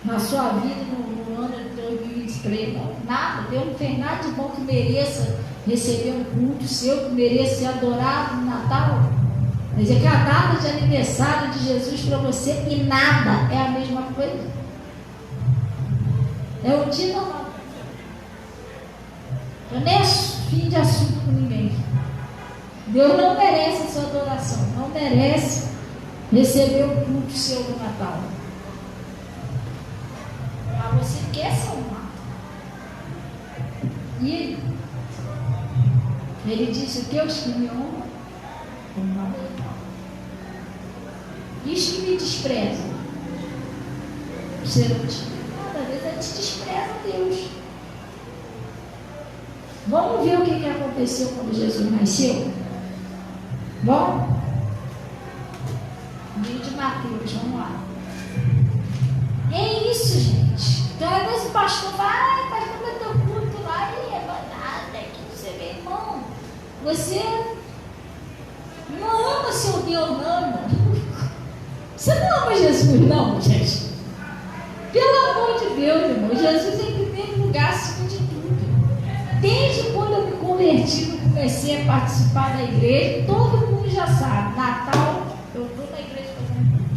Na sua vida, no ano de 2023, não, nada. Deus não fez nada de bom que mereça receber um culto seu, que mereça ser adorado no Natal. Quer dizer que a data de aniversário de Jesus para você e nada é a mesma coisa. É um dia normal. Eu nem fim de assunto com ninguém. Deus não merece a sua adoração, não merece receber um culto seu no Natal. Mas você quer ser honrado. E ele disse: o que os que me honram, honrarei. E os que me desprezam serão desprezados. Às vezes a gente despreza Deus. Vamos ver o que aconteceu quando Jesus nasceu? Bom? Livro de Mateus, vamos lá. É isso, gente. Então, às vezes o pastor vai, pastor, vai ter um culto lá e é nada, que você vê, irmão. Você não ama seu Deus, não. Você não ama Jesus, não, gente. Pelo amor de Deus, irmão. Jesus é em primeiro lugar, acima de tudo. Desde quando eu me converti, eu comecei a participar da igreja, todo mundo já sabe. Natal, eu estou na igreja fazendo culto.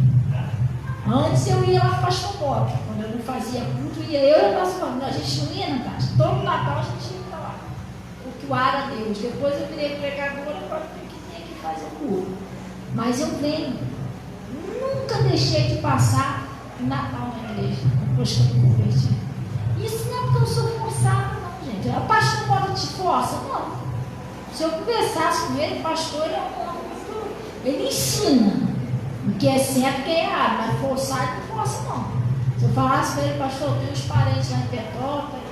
Antes eu ia lá para Pastor Bob, quando eu não fazia culto, ia eu e a nossa família. A gente não ia, Natália. Todo Natal a gente ia lá. Cultuar a Deus. Depois eu virei pregadora, agora tem que fazer o culto. Mas eu venho. Nunca deixei de passar o Natal na igreja, depois que eu me converti. Isso não é porque eu sou forçada, não, gente. O pastor pode te força? Não. Se eu conversasse com ele, pastor, ele ensina o que é certo e o que é errado, mas forçar ele não força, não. Se eu falasse para ele, pastor, eu tenho uns parentes lá em Petrópolis,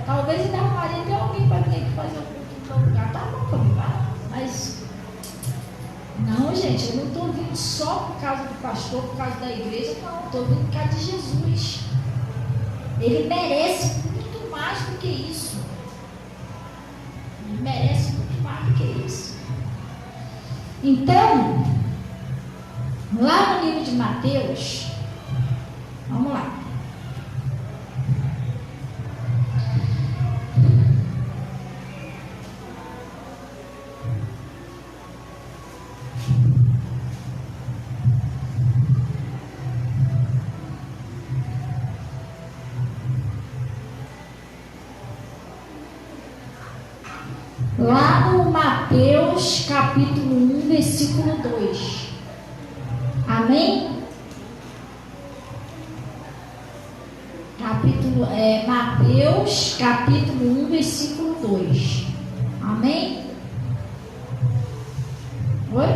talvez ele arrumaria até alguém para ter que fazer o culto em todo lugar. Tá bom para mim, mas não, gente, eu não estou vindo só por causa do pastor, por causa da igreja, não. Estou vindo por causa de Jesus. Ele merece muito mais do que isso. Ele merece muito mais do que isso. Então, lá no livro de Mateus, vamos lá. Lá no Mateus capítulo 1, versículo 2. Amém? Mateus capítulo 1, versículo 2. Amém? Oi?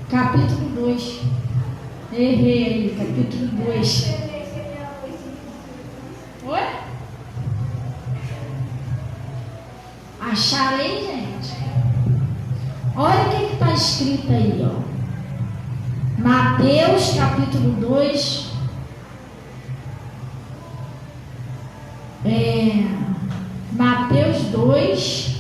Capítulo 2. Errei aí, capítulo 2. Oi? Acharei, gente. Olha o que está escrito aí, ó. Mateus capítulo 2. Mateus 2.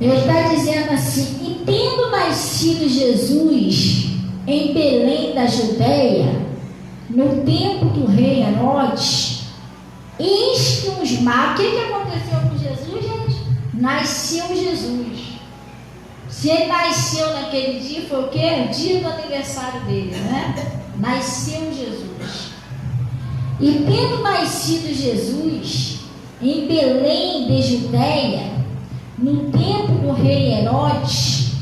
Ele está dizendo assim: e tendo nascido Jesus em Belém da Judeia, no tempo do rei Herodes, eis que uns magos. O que aconteceu com Jesus, gente? Nasceu Jesus. Se ele nasceu naquele dia, foi o quê? O dia do aniversário dele, né? Nasceu Jesus. E tendo nascido Jesus em Belém de Judeia, no tempo do rei Herodes,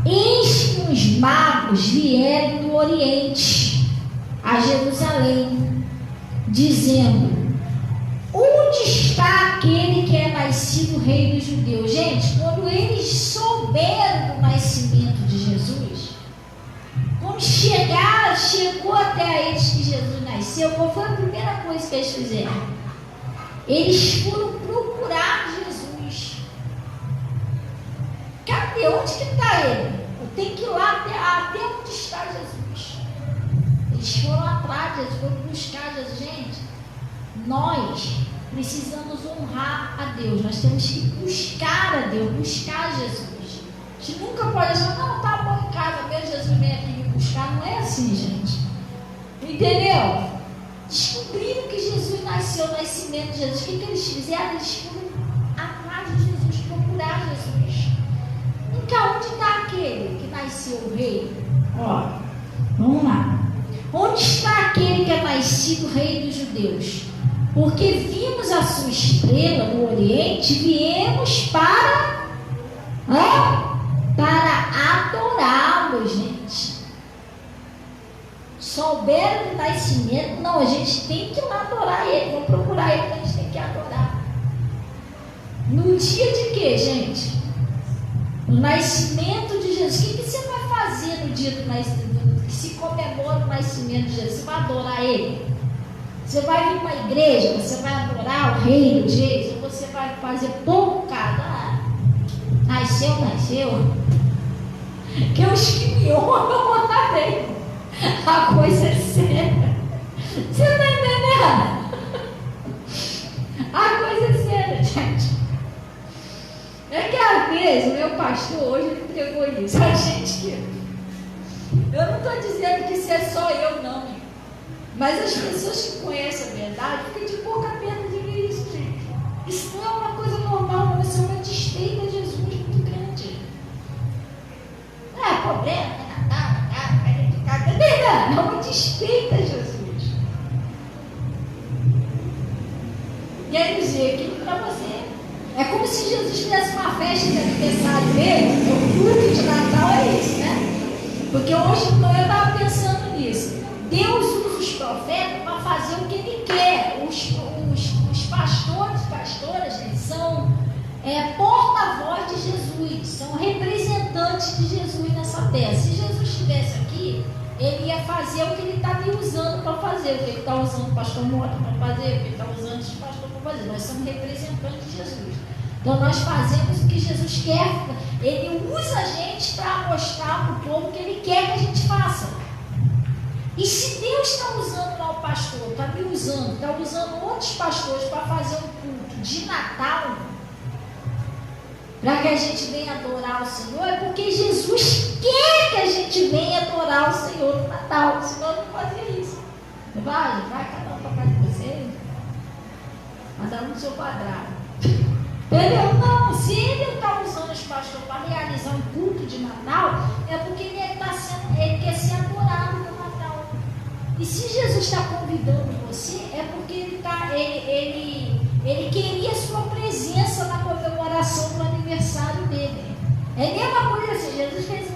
eis que os magos vieram do Oriente a Jerusalém, dizendo: onde está aquele que é nascido rei dos judeus? Gente, quando eles souberam do nascimento de Jesus, quando chegou até a eles que Jesus nasceu, qual foi a primeira coisa que eles fizeram? Eles foram procurar Jesus. Cadê? Onde que está ele? Eu tenho que ir lá até onde está Jesus. Eles foram atrás de Jesus, foram buscar Jesus. Gente, nós precisamos honrar a Deus. Nós temos que buscar a Deus, buscar Jesus. A gente nunca pode achar, não, tá bom em casa mesmo, Jesus vem aqui me buscar. Não é assim, gente. Entendeu? Descobriram que Jesus nasceu, o nascimento de Jesus. O que eles fizeram? Eles foram atrás de Jesus, procurar Jesus. Então, onde está aquele que nasceu o rei? Ó, vamos lá. Onde está aquele que é nascido rei dos judeus? Porque vimos a sua estrela no Oriente, viemos para adorá-lo, gente. Souberam do nascimento? Não, a gente tem que ir lá adorar ele. Vamos procurar ele, a gente tem que adorar. No dia de quê, gente? No nascimento de Jesus. O que você vai fazer no dia do nascimento? Que se comemora o nascimento de Jesus? Você vai adorar ele? Você vai vir para a igreja? Você vai adorar o rei dos reis? Ou você vai fazer pouco caso? Nasceu. Que os que me honram também. A coisa é séria. Você está entendendo? A coisa é séria, gente. É que às vez, o meu pastor hoje ele pregou isso. A gente que. Eu não estou dizendo que isso é só eu, não. Mas as pessoas que conhecem a verdade ficam de boca aberta de ver isso, gente. Isso não é uma coisa normal, não. Isso é uma desfeita a Jesus muito grande. Não é problema, não é uma desfeita a Jesus. Quer dizer que para você é como se Jesus fizesse uma festa de aniversário dele. O culto de Natal é isso, né? Porque hoje eu estava pensando nisso. Deus usa os profetas para fazer o que Ele quer. Os pastores, pastoras, eles são porta-voz de Jesus, são representantes de Jesus nessa terra. Se Jesus estivesse aqui, Ele ia fazer o que Ele está me usando para fazer, o que Ele está usando o pastor Mota para fazer, o que Ele está usando os pastores para fazer. Nós somos representantes de Jesus. Então nós fazemos o que Jesus quer. Ele usa a gente para mostrar para o povo o que Ele quer que a gente faça. E se Deus está usando lá o pastor, está me usando, está usando outros pastores para fazer um culto de Natal, para que a gente venha adorar o Senhor, é porque Jesus quer que a gente venha adorar o Senhor no Natal, senão eu não fazia isso. Vai cada um para casa de você, cada um no seu quadrado. Entendeu? Não, se Ele está usando os pastores para realizar um culto de Natal, é porque ele quer ser adorado no Natal. E se Jesus está convidando você, é porque ele queria a sua presença na comemoração do aniversário dele. É a mesma coisa assim, Jesus fez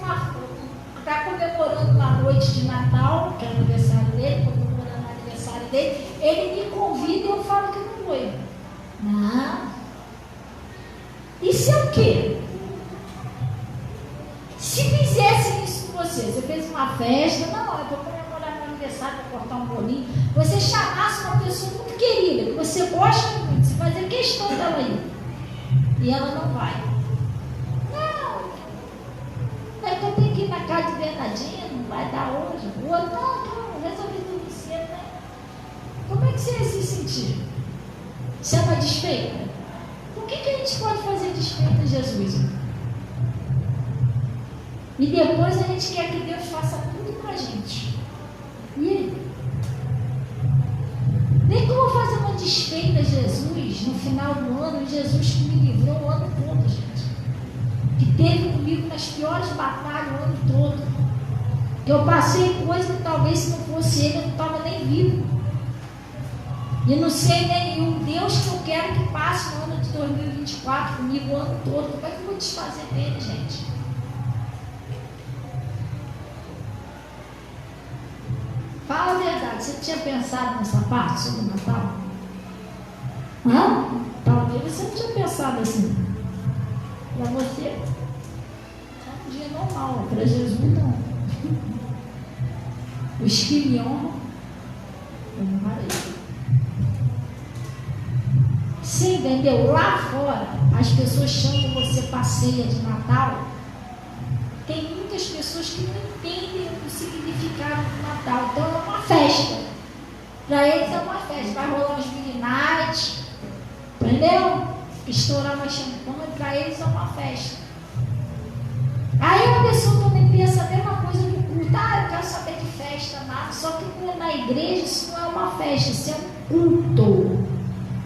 está comemorando uma noite de Natal, que é o aniversário dele, comemorando o aniversário dele, ele me convida e eu falo que não foi. Não. Isso é o quê? Se fizessem isso com você fez uma festa, não, eu vou comemorar meu aniversário para cortar um bolinho, você chamasse uma pessoa muito querida, que você gosta muito, você fazer questão dela ir, e ela não vai. Não, é que eu tenho que ir na casa de Bernardino, não vai dar hoje. O outro, não, resolvi tudo cedo, né? Como é que você ia se sentir? Você é uma desfeita? Por que a gente pode fazer desfeita a Jesus? E depois a gente quer que Deus faça tudo pra gente. E aí? Nem como fazer uma desfeita a Jesus no final do ano, Jesus que me livrou o ano todo, gente. Que teve comigo nas piores batalhas o ano todo. Que eu passei coisa que talvez se não fosse Ele eu não estava nem vivo. E não sei nenhum Deus que eu quero que passe no ano de 2024 comigo o ano todo. Como é que eu vou desfazer dele, gente? Fala a verdade, você tinha pensado nessa parte sobre o Natal? Talvez você não tinha pensado assim. Para você, é um dia normal, para Jesus não. Os que me honram, eu não farei. Você entendeu? Lá fora, as pessoas chamam você para ceia de Natal. Tem muitas pessoas que não entendem o significado do Natal. Então é uma festa. Para eles é uma festa. Vai rolar uns midnight, entendeu? Estourar uma champanhe, para eles é uma festa. Aí a pessoa também pensa a mesma coisa no culto. Eu quero saber de festa, nada. Só que na igreja isso não é uma festa, isso é um culto.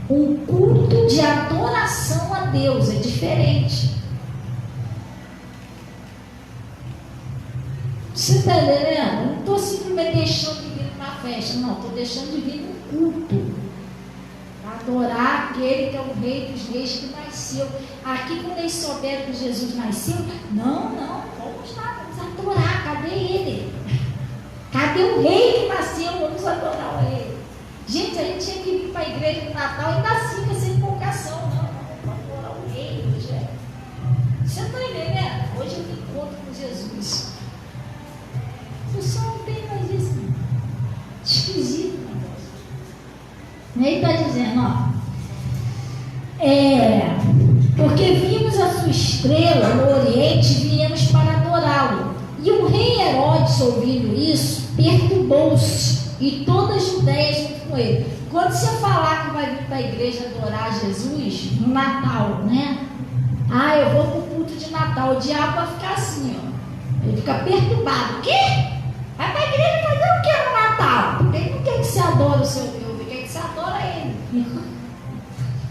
Um culto de adoração a Deus, é diferente. Você está entendendo? Eu não estou simplesmente deixando de vir numa festa, não, estou deixando de vir num culto. Adorar aquele que é o Rei dos Reis que nasceu. Aqui, quando eles souberam que Jesus nasceu, não, vamos lá, vamos adorar. Cadê ele? Cadê o Rei que nasceu? Vamos adorar o Rei. Gente, a gente tinha que vir para a igreja no Natal e ainda assim, com essa empolgação, não, vamos adorar o Rei dos Reis. Você está entendendo? Hoje eu me encontro com Jesus. O pessoal não tem mais isso. Esquisito o negócio. Ele está dizendo, porque vimos a sua estrela no Oriente e viemos para adorá-lo. E o rei Herodes, ouvindo isso, perturbou-se, e toda a Judéia junto com ele. Quando você falar que vai vir para a igreja adorar Jesus no Natal, né? Eu vou para o culto culto de Natal. O diabo vai ficar assim, ó. Ele fica perturbado. O quê? Vai pra igreja fazer o que no Natal? Porque ele não quer que você adore o seu Deus, ele quer que você adore ele.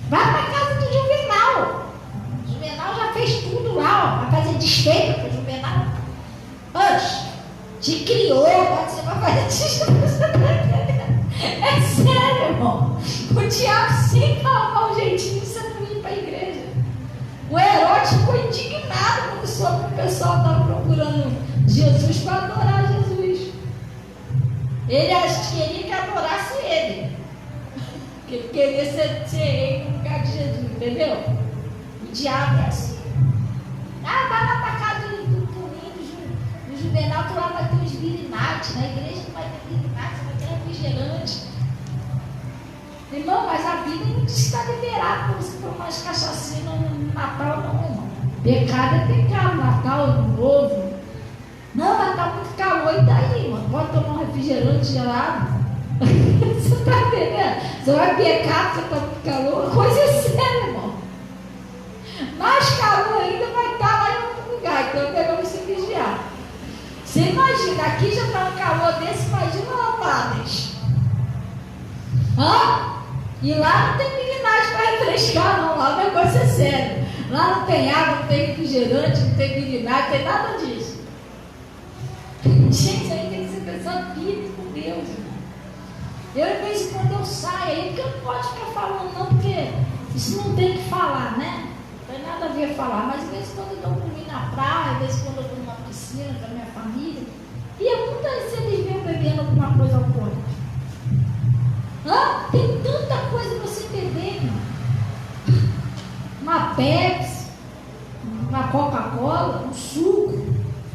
Vai pra casa do Juvenal. O Juvenal já fez tudo lá, ó. Vai fazer desfeita pro Juvenal. Antes, te criou, pode ser pra fazer desfeita. É sério, irmão. O diabo sempre arrumar um jeitinho de você não ir para a igreja. O Herodes ficou indignado quando soube que o pessoal estava procurando Jesus para adorar Jesus. Ele queria que adorasse ele. Porque ele queria ser rei no lugar de Jesus, entendeu? O diabo é assim. Ah, vai lá para casa do Juvenal, que lá vai ter os virinate. Na igreja não vai ter virinate, vai ter refrigerante. Irmão, mas a Bíblia não diz que está liberado para você tomar mais cachaçinha no Natal, não, irmão. Pecado é pecado, Natal, Ano Novo. Não, mas está muito calor, e daí, irmão? Pode tomar um refrigerante gelado? Você está entendendo? Você vai pecar porque está muito calor? Coisa séria, irmão. Mais calor ainda vai estar lá em outro lugar, então é melhor você vigiar. Você imagina, aqui já está um calor desse, imagina lá, padres. Hã? E lá não tem dignidade para refrescar, não. Lá o negócio é sério. Lá não tem água, não tem refrigerante, não tem dignidade, não tem nada disso. Gente, aí tem que ser pessoa firme com Deus, irmão. Eu, de vez em quando, eu saio aí, porque eu não posso ficar falando, não, porque isso não tem que falar, né? Não tem nada a ver falar, mas de vez em quando eu dou um pulinho na praia, de vez em quando eu vou numa piscina com a minha família. E é muitas vezes eles vêm bebendo alguma coisa alcoólica. Tem tanta coisa para você beber, irmão. Uma Pepsi, uma Coca-Cola, um suco,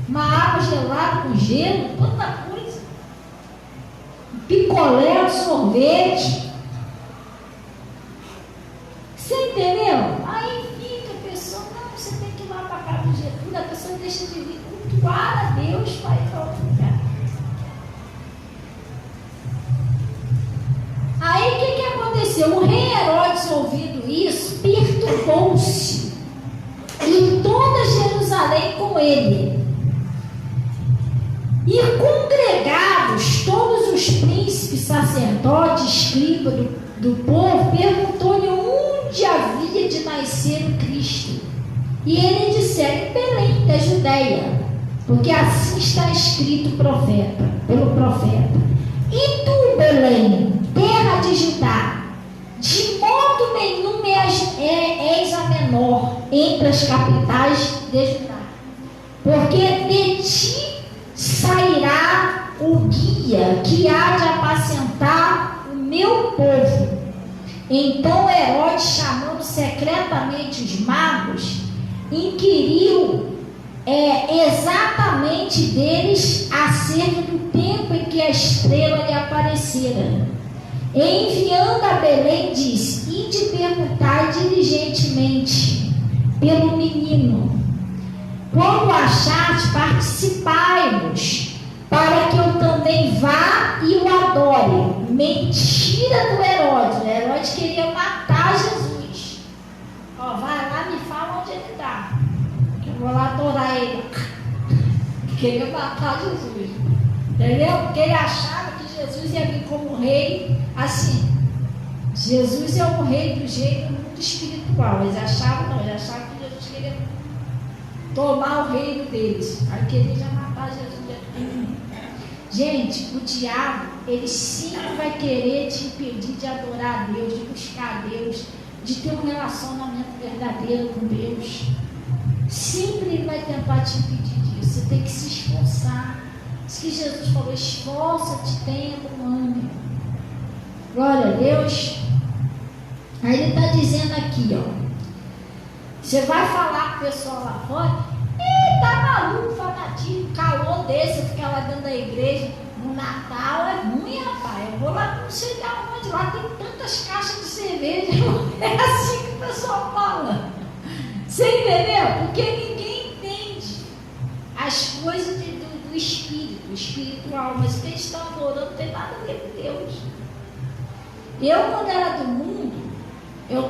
uma água gelada com gelo, tanta coisa. Um picolé, um sorvete. Você entendeu? Aí fica a pessoa, não, você tem que ir lá para a casa de Jesus, a pessoa deixa de vir cultuar a Deus para ir para outro lugar. Aí o que aconteceu? O rei Herodes, ouvindo isso, perturbou-se, e toda Jerusalém com ele. E congregados todos os príncipes, sacerdotes, escribas do povo, perguntou-lhe onde havia de nascer o Cristo. E ele disseram: em Belém da Judeia, porque assim está escrito pelo profeta. E tu, Belém, terra de Judá, de modo nenhum és a menor entre as capitais de Judá, porque de ti sairá o guia que há de apacentar o meu povo. Então Herodes, chamando secretamente os magos, inquiriu exatamente deles acerca do tempo em que a estrela lhe aparecera. E enviando a Belém, disse: ide perguntar diligentemente pelo menino. Quando o achares, participai-nos, para que eu também vá e o adore. Mentira do Herodes. O Herodes queria matar Jesus. Vai lá, me fala onde ele está, que eu vou lá adorar ele. Queria matar Jesus. Entendeu? Porque ele achava que Jesus ia vir como rei, assim. Jesus é o rei do jeito muito espiritual. Eles achavam que Jesus queria tomar o reino deles. Aí queria já matar Jesus. Gente, o diabo, ele sempre vai querer te impedir de adorar a Deus, de buscar a Deus, de ter um relacionamento verdadeiro com Deus. Sempre ele vai tentar te impedir disso. Você tem que se esforçar. Isso que Jesus falou: esforça-te, tenha bom ânimo. Glória a Deus. Aí ele está dizendo aqui, você vai falar com o pessoal lá fora: tá maluco, fanatismo, calor desse, eu ficar lá dentro da igreja no Natal é ruim, rapaz. Eu vou lá, não sei de onde, lá tem tantas caixas de cerveja. É assim que o pessoal fala. Você entendeu? Porque ninguém entende as coisas do espírito, espiritual, mas o que eles estão adorando não tem nada a ver com Deus. Eu, quando era do mundo, eu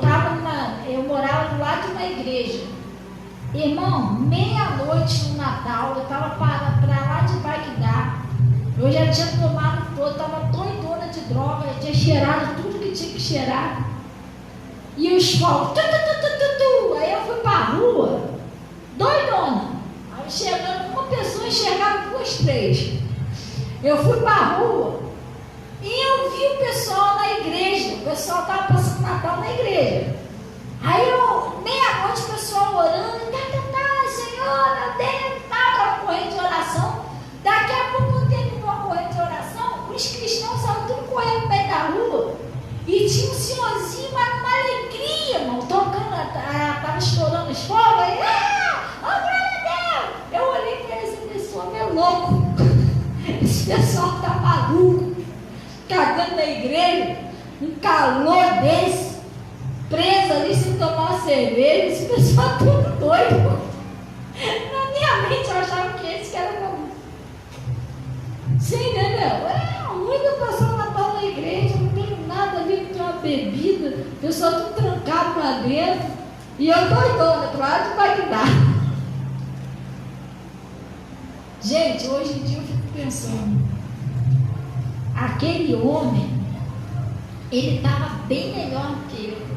morava do lado de uma igreja. Irmão, meia-noite no Natal, eu estava para lá de Bagdá. Eu já tinha tomado todo, estava doidona de droga, eu tinha cheirado tudo que tinha que cheirar. E os fogos, aí eu fui para a rua, doidona. Aí chegando uma pessoa, enxergava 2, 3. Eu fui para a rua e eu vi o pessoal na igreja. O pessoal estava passando Natal na igreja. Aí meia-noite, o pessoal orando, Senhor, meu Deus, estava correndo de oração. Daqui a pouco, quando terminou a corrente de oração, os cristãos saíram tudo correndo no meio da rua. E tinha um senhorzinho, mas uma alegria, irmão, tocando, estava estourando os fogos. Aí, glória a Deus! Eu olhei para eles e disse, esse homem é louco. Esse pessoal está maluco, cagando na igreja, um calor desse, preso ali sem tomar uma cerveja. Esse pessoal é tudo doido. Na minha mente eu achava que esse que era maluco. Sim, entendeu? Muito pessoal Natal na igreja, não tem nada ali, não tem uma bebida, o pessoal tudo trancado lá dentro, e eu doidona, do lado de Bagdá. Gente, hoje em dia eu fico pensando, aquele homem, ele estava bem melhor do que eu.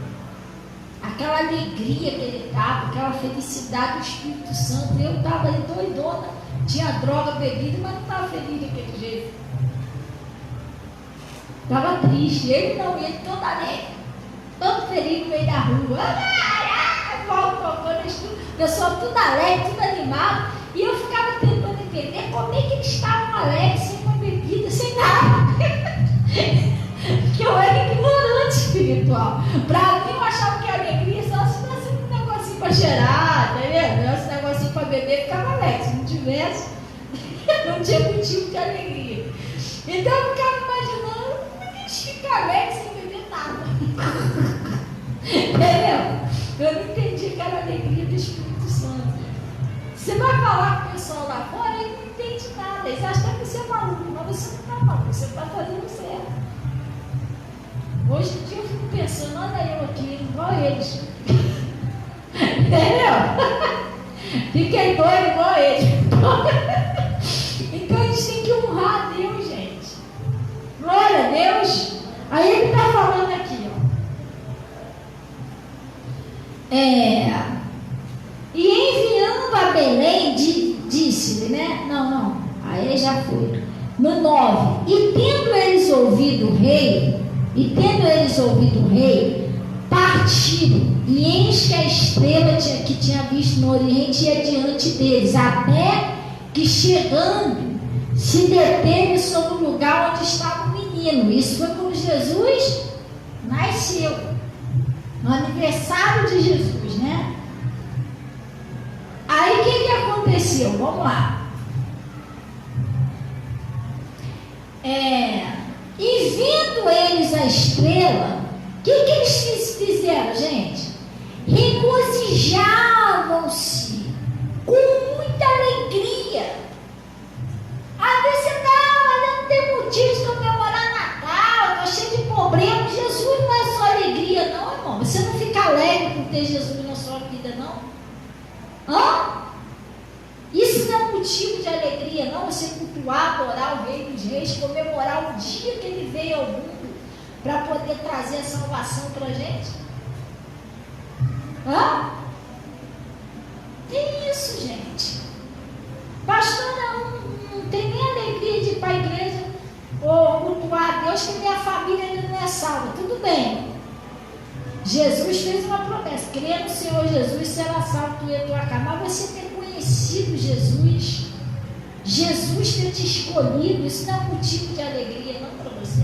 Aquela alegria que ele estava, aquela felicidade do Espírito Santo, eu estava ali doidona, tinha droga, bebida, mas não estava feliz daquele jeito. Estava triste, ele não, ele todo alegre, todo feliz no meio da rua, o pessoal tudo alegre, tudo animado, e eu ficava tentando entender como é que eles estavam alegres, sem uma bebida, sem nada. Que eu era ignorante espiritual. Para mim, eu achava que a alegria só se fosse um negocinho para cheirar, entendeu? Esse negocinho para beber, ficava alegre. Se não tivesse, não tinha motivo de alegria. Então eu ficava imaginando como é que eles ficam alegres sem beber nada. Entendeu? Eu não entendi aquela alegria do Espírito Santo. Você vai falar com o pessoal lá fora, ele não entende nada. Eles acham que você é maluco, mas você não está maluco, você está fazendo certo. Hoje em dia eu fico pensando, olha eu aqui, igual eles. Entendeu? Fiquei doido igual eles. Então a gente tem que honrar a Deus, gente. Glória a Deus. Aí ele está falando aqui, ó. E enviando a Belém, disse-lhe, né? Não, aí já foi. No 9, e tendo eles ouvido o rei, partiram, e eis que a estrela que tinha visto no Oriente ia diante deles, até que chegando, se deteve sobre o lugar onde estava o menino. Isso foi quando Jesus nasceu, no aniversário de Jesus, né? Aí o que aconteceu? Vamos lá. E vendo eles a estrela, o que eles fizeram, gente? Regozijavam-se com muita alegria. Às vezes você não tem motivo de comemorar Natal, está cheio de problemas. Jesus não é só alegria, não, irmão. Você não fica alegre por ter Jesus na sua vida, não? Isso não é motivo de alegria, não. Você cultuar, adorar o Rei dos Reis, comemorar o dia que ele veio ao mundo para poder trazer a salvação para a gente. Tem isso, gente. Pastor, não tem nem alegria de ir para a igreja ou cultuar a Deus, que minha família ainda não é salva. Tudo bem. Jesus fez uma promessa: crê no Senhor Jesus, será salvo tu e a tua casa. Mas você ter conhecido Jesus, Jesus ter te escolhido, isso não é motivo de alegria, não, para você.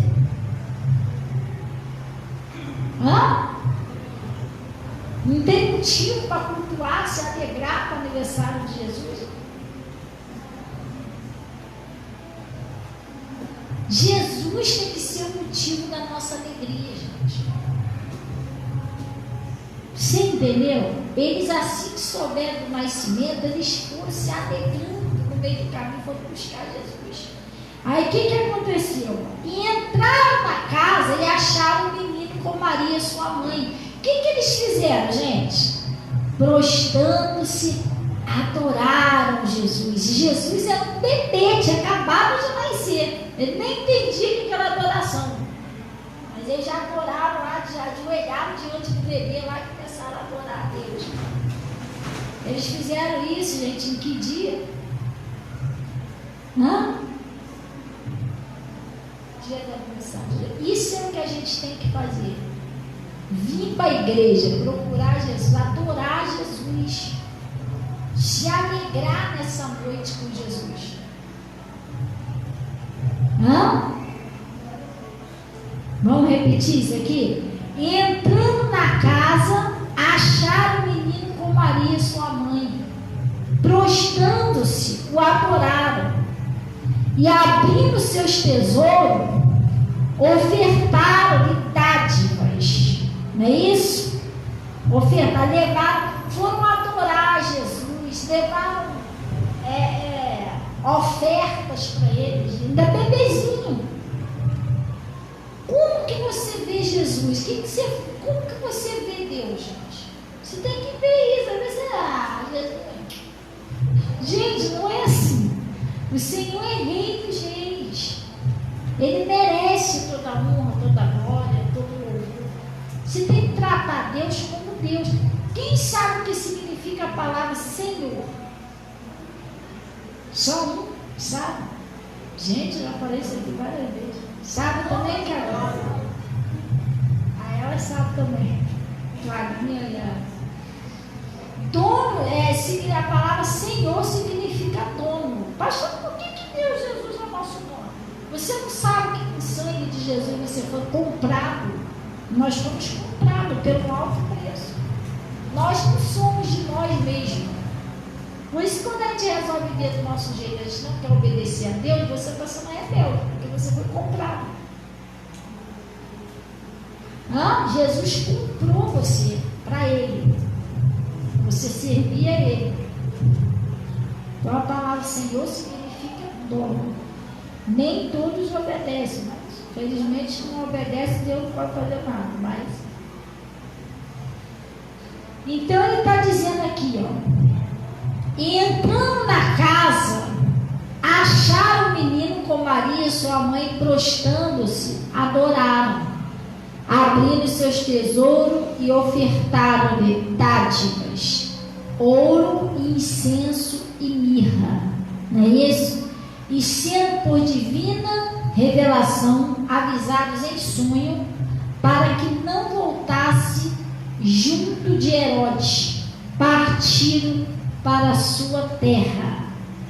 Não tem motivo para cultuar, se alegrar com o aniversário de Jesus? Jesus tem que ser o motivo da nossa alegria, gente. Você entendeu? Eles, assim que souberam do nascimento, eles foram se alegrando no meio do caminho, foram buscar Jesus. Aí o que aconteceu? E entraram na casa e acharam o menino com Maria, sua mãe. O que eles fizeram, gente? Prostrando-se, adoraram Jesus. Jesus era um bebê, tinha acabado de nascer. Ele nem entendia o que era adoração. Mas eles já adoraram lá, já ajoelharam diante do bebê lá e começaram a adorar a Deus. Eles fizeram isso, gente, em que dia? Dia da mensagem. Isso é o que a gente tem que fazer. Vir para a igreja, procurar Jesus, adorar Jesus, se alegrar nessa noite com Jesus. Vamos repetir isso aqui? Entrando na casa, acharam o menino com Maria, sua mãe. Prostrando-se, o adoraram. E abrindo seus tesouros, ofertaram-lhe dádivas. Não é isso? Ofertaram, levaram, foram adorar Jesus, levaram ofertas para eles, ainda bebezinho. Como que você vê Jesus? Como que você vê Deus, gente? Você tem que ver isso. Às vezes, Jesus. Gente, não é assim. O Senhor é Rei dos Reis. Ele merece toda a honra, toda a glória, todo o louvor. Você tem que tratar Deus como Deus. Quem sabe o que significa a palavra Senhor? Só um, sabe? Gente, já falei isso aqui várias vezes. Sabe também que agora? Ela sabe também. Clarinha e a... Dono, a palavra Senhor significa dono. Pastor, por que Deus, Jesus é o nosso dono? Você não sabe que com o sangue de Jesus você foi comprado. Nós fomos comprados pelo alto preço. Nós não somos de nós mesmos. Por isso, quando a gente resolve viver do nosso jeito, a gente não quer obedecer a Deus, você está sendo rebelde, porque você foi comprado. Jesus comprou você para Ele. Você servia a Ele. Então a palavra Senhor significa dono. Nem todos obedecem, mas felizmente não obedece, Deus não pode fazer nada. Mas... Então ele está dizendo aqui, e entrando na casa, acharam o menino com Maria, sua mãe, prostrando-se, adoraram, abrindo seus tesouros e ofertaram-lhe dádivas, ouro, incenso e mirra. Não é isso? E sendo por divina revelação avisados em sonho, para que não voltasse junto de Herodes, partiram para a sua terra,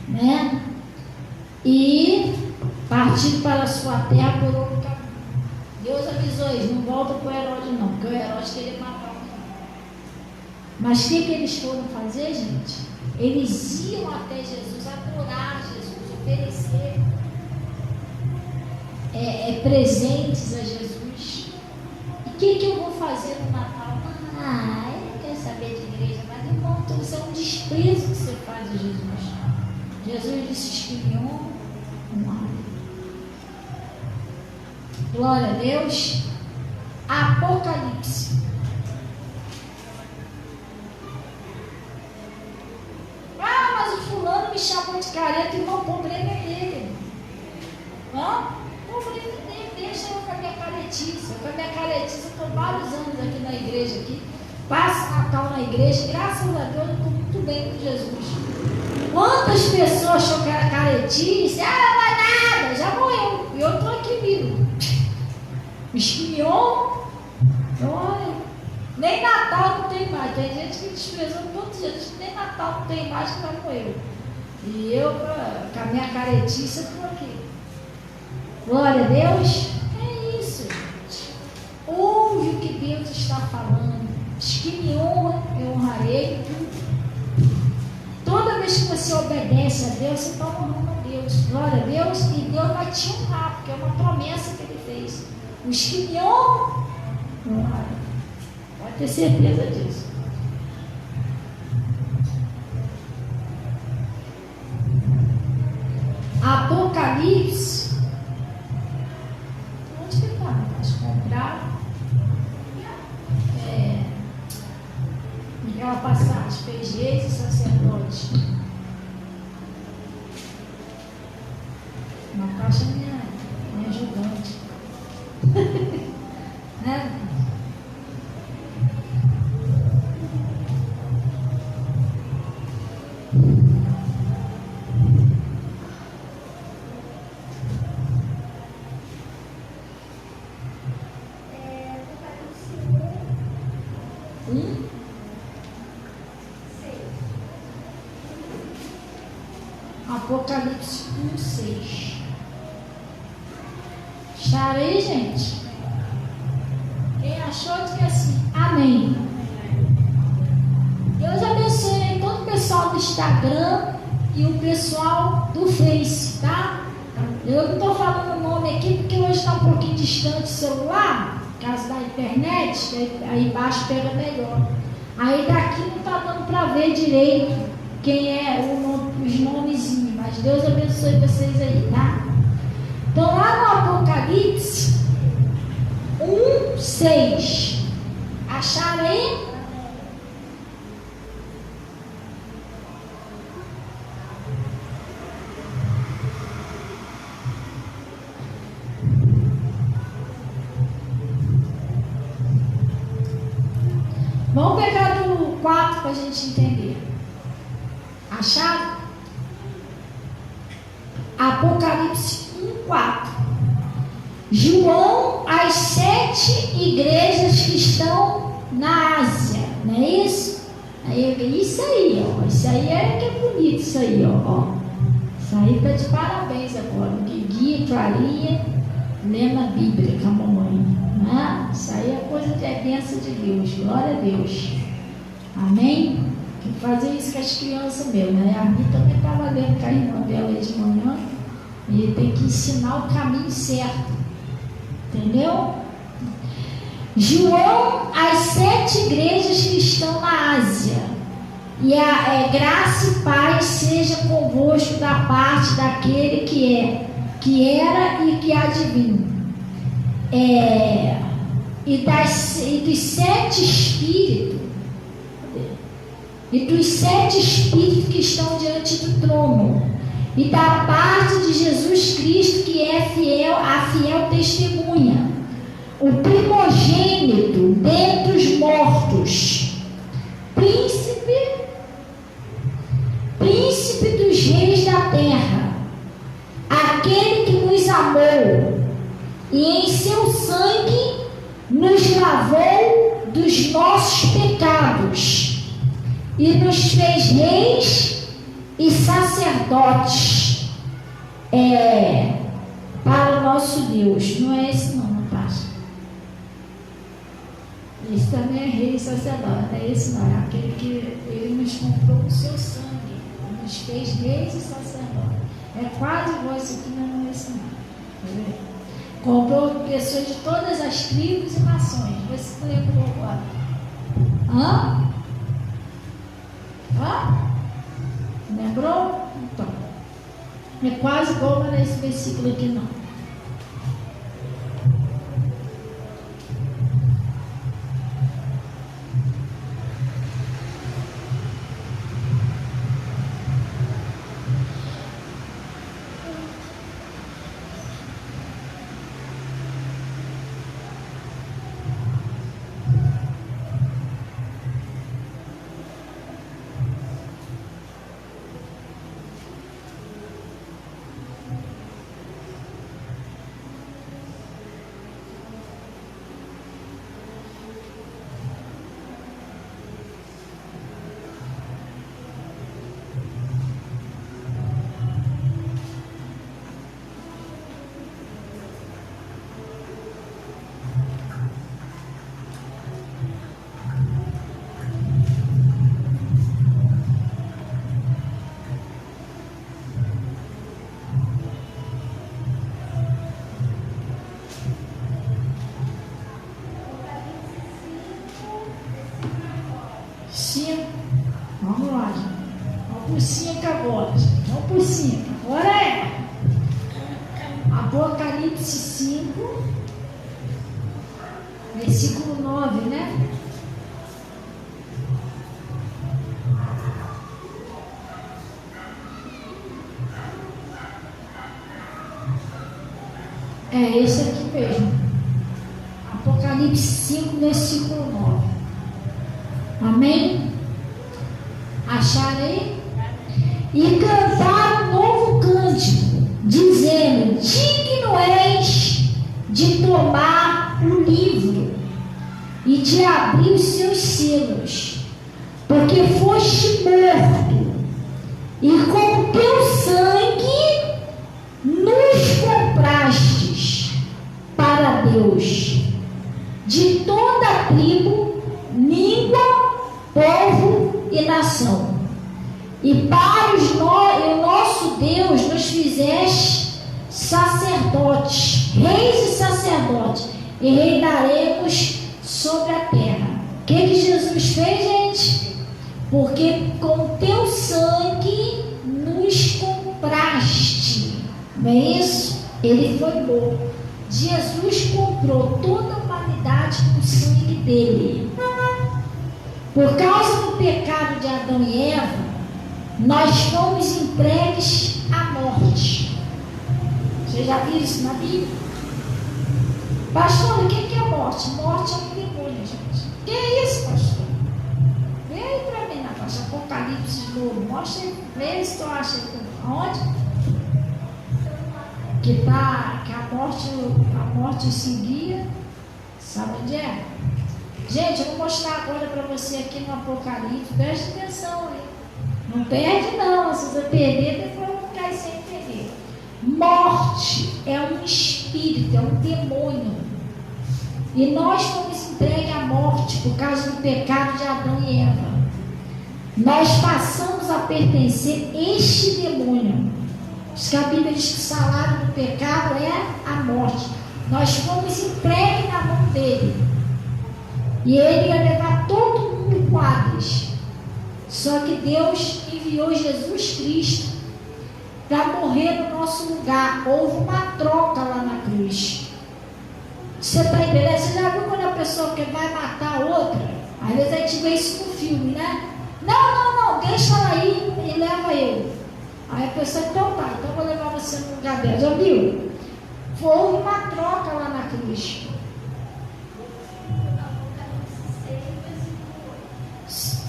né? E partiram para a sua terra por outro caminho. Deus avisou eles, não volta para o Herodes não, porque o Herodes queria matar o menino. Mas o que eles foram fazer, gente? Eles iam até Jesus, adorar Jesus, oferecer presentes a Jesus. E o que eu vou fazer no Natal? Eu não quero saber de igreja, mas irmão, então isso é um desprezo que você faz a Jesus. Jesus disse: espinhou, glória a Deus. Apocalipse. Mas o fulano me chamou de careta, irmão, o problema é dele. O problema é dele, deixa eu com a minha caretice. Com a minha caretice, eu estou vários anos aqui na igreja, passo Natal na igreja, graças a Deus eu estou muito bem com Jesus. Quantas pessoas acham que era caretice? Não vai nada, já morreu. E eu estou aqui vivo. Espinhou? Olha, nem Natal não tem mais. Tem gente que desprezando todos os dias, nem Natal não tem mais, que já morreu. E eu, com a minha caretice, estou aqui. Glória a Deus. É isso, gente. Ouve o que Deus está falando. Diz que me honra, eu honrarei. Toda vez que você obedece a Deus, você está honrando a Deus. Glória a Deus. E Deus vai te honrar, porque é uma promessa que Ele fez. Os que me honram, honrarei. Pode ter certeza disso. Apocalipse. Onde que está? Mas comprar. Aquela passagem, fez reis e sacerdotes. Uma caixa minha ajudante. Né? Apocalipse 1:6. Está aí, gente? Quem achou, diz assim, amém. Deus abençoe aí todo o pessoal do Instagram e o pessoal do Face, tá? Eu não estou falando o nome aqui porque hoje está um pouquinho distante o celular, por causa da internet, aí embaixo pega melhor. Aí daqui não está dando para ver direito quem é os nomezinhos, mas Deus abençoe vocês aí, tá? Então lá no Apocalipse 1:6, acharam aí? Vamos pegar do 4 para a gente entender. Acharam? Apocalipse 1:4. João às 7 igrejas que estão na Ásia, não é isso? Isso aí, ó. Isso aí é que é bonito, isso aí, ó. Isso aí tá de parabéns agora. Guia, Clarinha, lendo a Bíblia com a mamãe. Né? Isso aí é coisa de bênção de Deus. Glória a Deus. Amém? Tem que fazer isso com as crianças mesmo, né? A minha também estava lendo com a irmã dela aí de manhã. E tem que ensinar o caminho certo. Entendeu? João às 7 igrejas que estão na Ásia. E graça e paz seja convosco da parte daquele que era e que há de vir. E dos 7 espíritos. E dos 7 espíritos que estão diante do trono. E da parte de Jesus Cristo, que é a fiel testemunha, o primogênito dentre os mortos, príncipe dos reis da terra, aquele que nos amou e em seu sangue nos lavou dos nossos pecados e nos fez reis e sacerdotes para o nosso Deus. Não é esse não, pastor. Esse também é rei e sacerdote. Não é esse não, é aquele que ele nos comprou com o seu sangue, nos fez reis e sacerdotes. É quase igual esse aqui, mas não é esse não. Tá vendo? Comprou pessoas de todas as tribos e nações. Vê se tu lembrou agora. Hã? Lembrou? Então. É quase igual a esse versículo aqui não. Vamos lá, gente. Vamos por 5 agora, gente. Vamos por 5. Agora é Apocalipse 5, versículo 9, né? É esse aqui mesmo. Apocalipse 5, versículo 9. Amém? Acharam aí? E cantaram um novo cântico, dizendo: digno és de tomar o livro e de abrir os seus selos, porque foste morto, e com teu sangue nos comprastes para Deus, de toda a tribo, língua, povo e nação. E para o nosso Deus nos fizeste sacerdotes, reis e sacerdotes, e reinaremos sobre a terra. O que Jesus fez, gente? Porque com teu sangue nos compraste. Não é isso? Ele foi bom. Jesus comprou toda a humanidade com o sangue dele. Por causa do pecado de Adão e Eva, nós fomos entregues à morte. Você já viu isso na Bíblia? Pastor, o que é morte? Morte é um demônio, gente. Que é isso, pastor? Vem aí para mim na faixa Apocalipse de novo. Mostra aí, vê se tu acha aonde? Que a morte seguia. Sabe onde é? Gente, eu vou mostrar agora para você aqui no Apocalipse. Preste atenção aí. Não perde não, se você perder, depois vai ficar sem entender. Morte é um espírito, é um demônio. E nós fomos entregues à morte por causa do pecado de Adão e Eva. Nós passamos a pertencer a este demônio. Diz que a Bíblia diz que o salário do pecado é a morte. Nós fomos entregues na mão dele. E ele ia levar todo mundo com Hades. Só que Deus enviou Jesus Cristo para morrer no nosso lugar. Houve uma troca lá na cruz. Você está entendendo? Você já viu quando a pessoa que vai matar a outra? Às vezes a gente vê isso no filme, né? Não, deixa ela aí e leva eu. Aí a pessoa, então tá, então eu vou levar você no lugar dela. Já viu? Houve uma troca lá na cruz.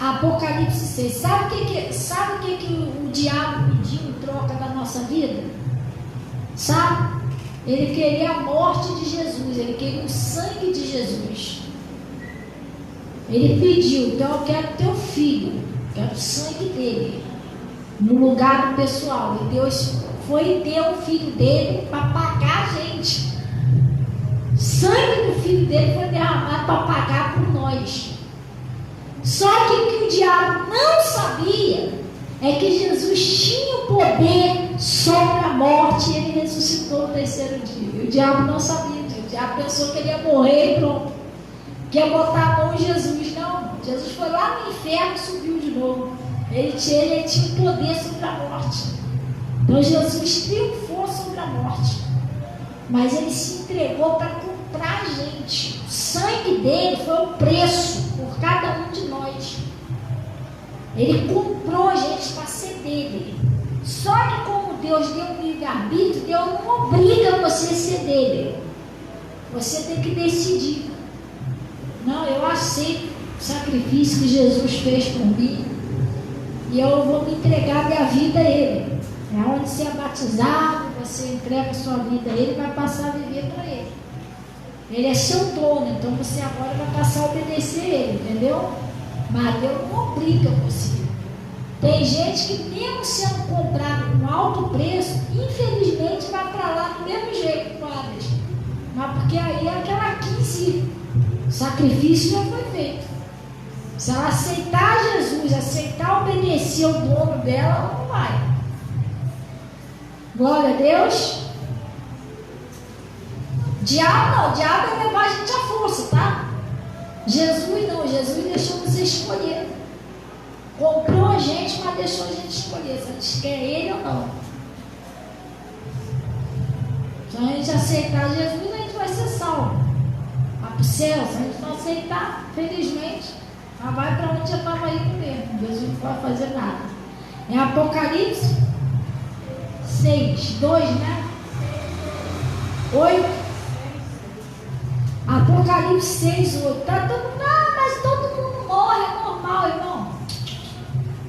Apocalipse 6. Sabe o que o diabo pediu em troca da nossa vida? Sabe? Ele queria a morte de Jesus, ele queria o sangue de Jesus. Ele pediu: então eu quero teu filho, quero o sangue dele, no lugar do pessoal. E Deus foi e deu o filho dele para pagar a gente. O sangue do filho dele foi derramado para pagar por nós. Só que o que o diabo não sabia é que Jesus tinha o poder sobre a morte e ele ressuscitou no terceiro dia. O diabo não sabia disso. O diabo pensou que ele ia morrer e pronto. Que ia botar a mão em Jesus. Não, Jesus foi lá no inferno e subiu de novo. Ele tinha o poder sobre a morte. Então Jesus triunfou sobre a morte. Mas ele se entregou para comprar a gente. O sangue dele foi o preço por cada um de nós. Ele comprou a gente para ser dele. Só que como Deus deu um livre-arbítrio, Deus não obriga você a ser dele. Você tem que decidir. Não, eu aceito o sacrifício que Jesus fez por mim e eu vou me entregar minha vida a Ele. É onde você é batizado, você entrega a sua vida a Ele e vai passar a viver para Ele. Ele é seu dono, então você agora vai passar a obedecer a Ele, entendeu? Mas Deus não obriga você. Tem gente que mesmo sendo comprado com alto preço, infelizmente vai para lá do mesmo jeito, padres. Mas porque aí é aquela 15, o sacrifício já foi feito. Se ela aceitar Jesus, aceitar obedecer o dono dela, ela não vai. Glória a Deus. Diabo é levar a gente à força, tá? Jesus não, Jesus deixou você escolher. Comprou a gente, mas deixou a gente escolher se a gente quer ele ou não. Se a gente aceitar Jesus, a gente vai ser salvo. Vai para o céu. Se a gente não aceitar, felizmente, ela vai para onde já estava indo mesmo. Jesus não vai fazer nada. Em Apocalipse 6, 2, né? 8. Apocalipse 6, 8. Tá todo mundo, mas todo mundo morre, é normal, irmão.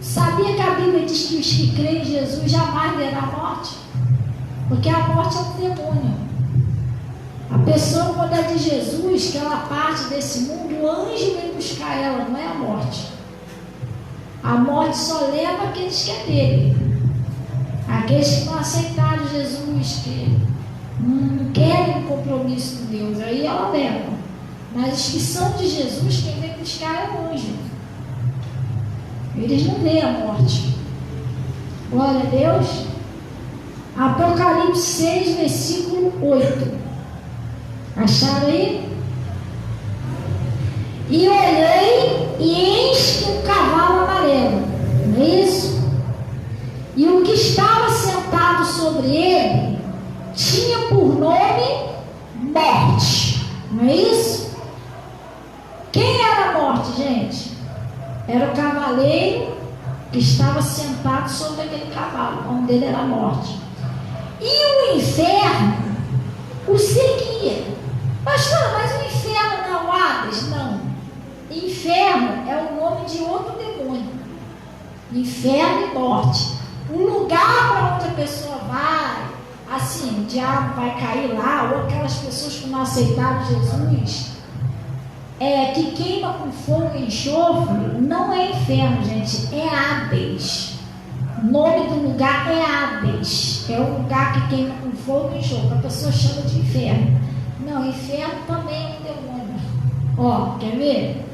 Sabia que a Bíblia diz que os que creem em Jesus jamais verão a morte? Porque a morte é um demônio. A pessoa, quando é de Jesus, que ela parte desse mundo, o anjo vem buscar ela, não é a morte. A morte só leva aqueles que é dele. Aqueles que não aceitaram Jesus, que não querem compromisso com Deus, aí ela leva. Mas os que são de Jesus, quem vem buscar é o anjo. Eles não veem a morte. Glória a Deus. Apocalipse 6, versículo 8. Acharam aí? E olhei, e eis que um cavalo amarelo. Não é isso? E o que estava sentado sobre ele tinha por nome Morte. Não é isso? Quem era a morte, gente? Era o cavaleiro que estava sentado sobre aquele cavalo. O nome dele era Morte. E o inferno o seguia. Pastor, mas o inferno não é o Hades? Não. Inferno é o nome de outro demônio. Inferno e morte. O lugar para onde a pessoa vai, assim, o diabo vai cair lá, ou aquelas pessoas que não aceitaram Jesus, que queima com fogo e enxofre, não é inferno, gente, é Hades. O nome do lugar é Hades. É um lugar que queima com fogo e enxofre. A pessoa chama de inferno. Não, inferno também é um demônio. Ó, quer ver?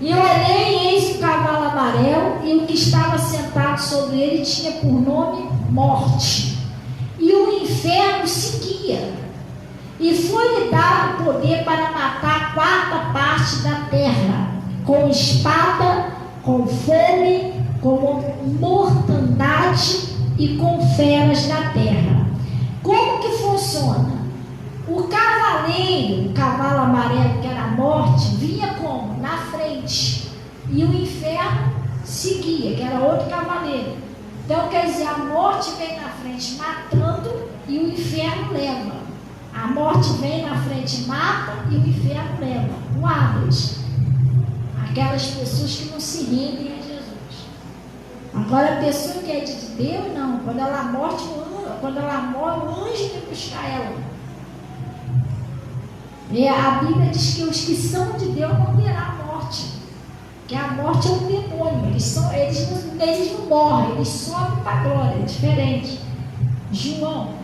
E olhei, e eis um cavalo amarelo, e o que estava sentado sobre ele tinha por nome Morte. E o inferno seguia. E foi-lhe dado poder para matar a quarta parte da terra, com espada, com fome, com mortandade e com feras da terra. Como que funciona? O cavaleiro, o cavalo amarelo, que era a morte, vinha como? Na frente. E o inferno seguia, que era outro cavaleiro. Então, quer dizer, a morte vem na frente matando e o inferno leva. A morte vem na frente e mata e o inferno leva. O Hades. Aquelas pessoas que não se rendem a Jesus. Agora, a pessoa que é de Deus, não. Quando ela morre, o anjo vem buscar ela. A Bíblia diz que os que são de Deus não verão a morte. Que a morte é um demônio. Eles não morrem, eles sobem para a glória. É diferente. João, vou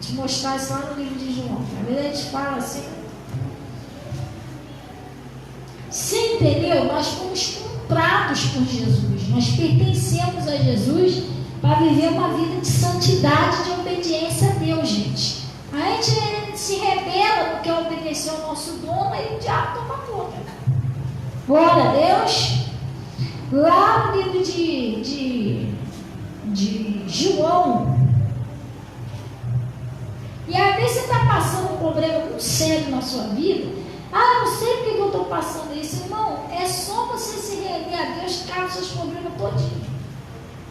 te mostrar isso lá no livro de João. Às vezes a gente fala assim. Você entendeu? Nós fomos comprados por Jesus. Nós pertencemos a Jesus para viver uma vida de santidade, de obediência a Deus, gente. A gente se rebela, não quer obedecer ao nosso dono, aí o diabo toma conta. Glória a Deus. Lá no livro de João. E às vezes você está passando um problema muito sério na sua vida. Não sei porque eu estou passando isso. Irmão, é só você se render a Deus que acaba os seus problemas todinhos.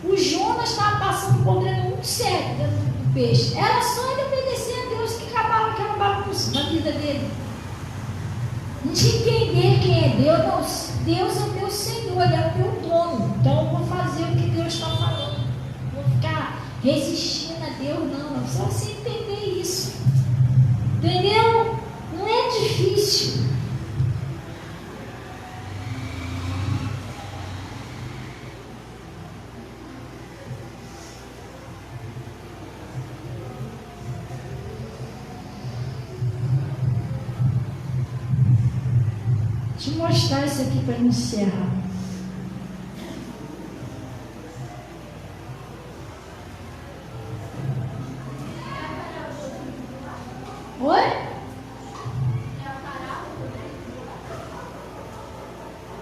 O Jonas estava passando um problema muito sério dentro do peixe. Era só ele obedecer a Deus que acabava aquela bagunça na vida dele. A gente entender quem é Deus. Não, Deus é o meu Senhor, Ele é o meu dono. Então eu vou fazer o que Deus está falando. Não vou ficar resistindo a Deus, não. É só você entender isso. Entendeu? Não é difícil. Deixa eu mostrar isso aqui para encerrar. Oi?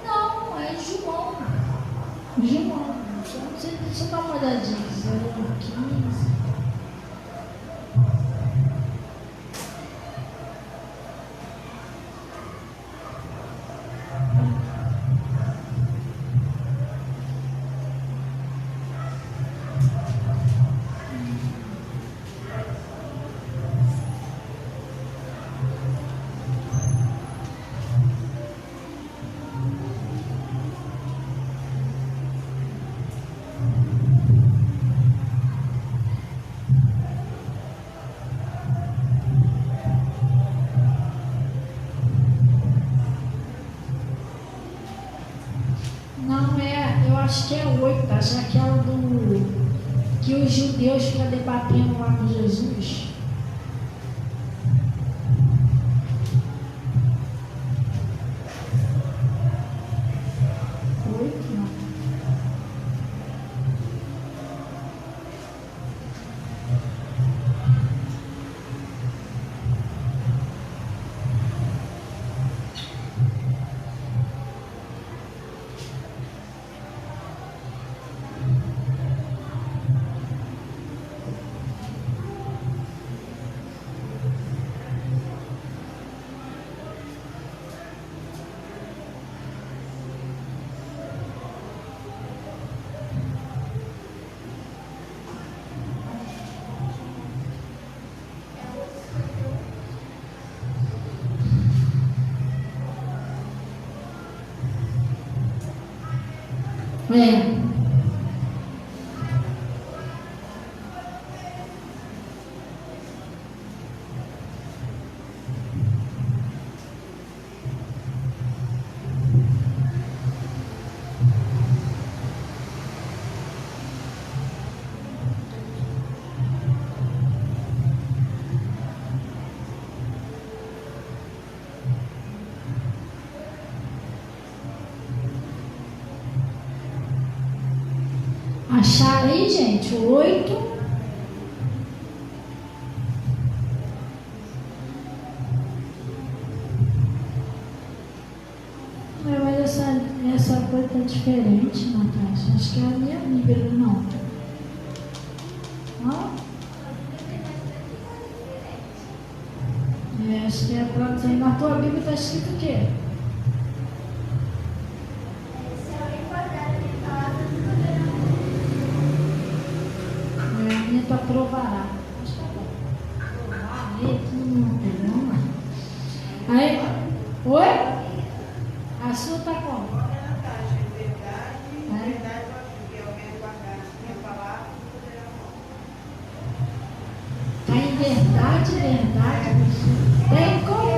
Não, é João. João. Deixa eu dar uma olhadinha. 0,15. acho que é 8, acho que é aquela do que os judeus ficam debatendo lá com Jesus. É. Acharam aí, gente? 8. Mas essa coisa tá diferente, Natasha. Acho que é a minha Bíblia, não. Ó. Acho que é pra dizer. Na tua Bíblia está escrito o quê? Para provará. Acho que tá bom. Provar, não tem problema. Aí, oi? A sua tá como? Tá em verdade, verdade. Tem como?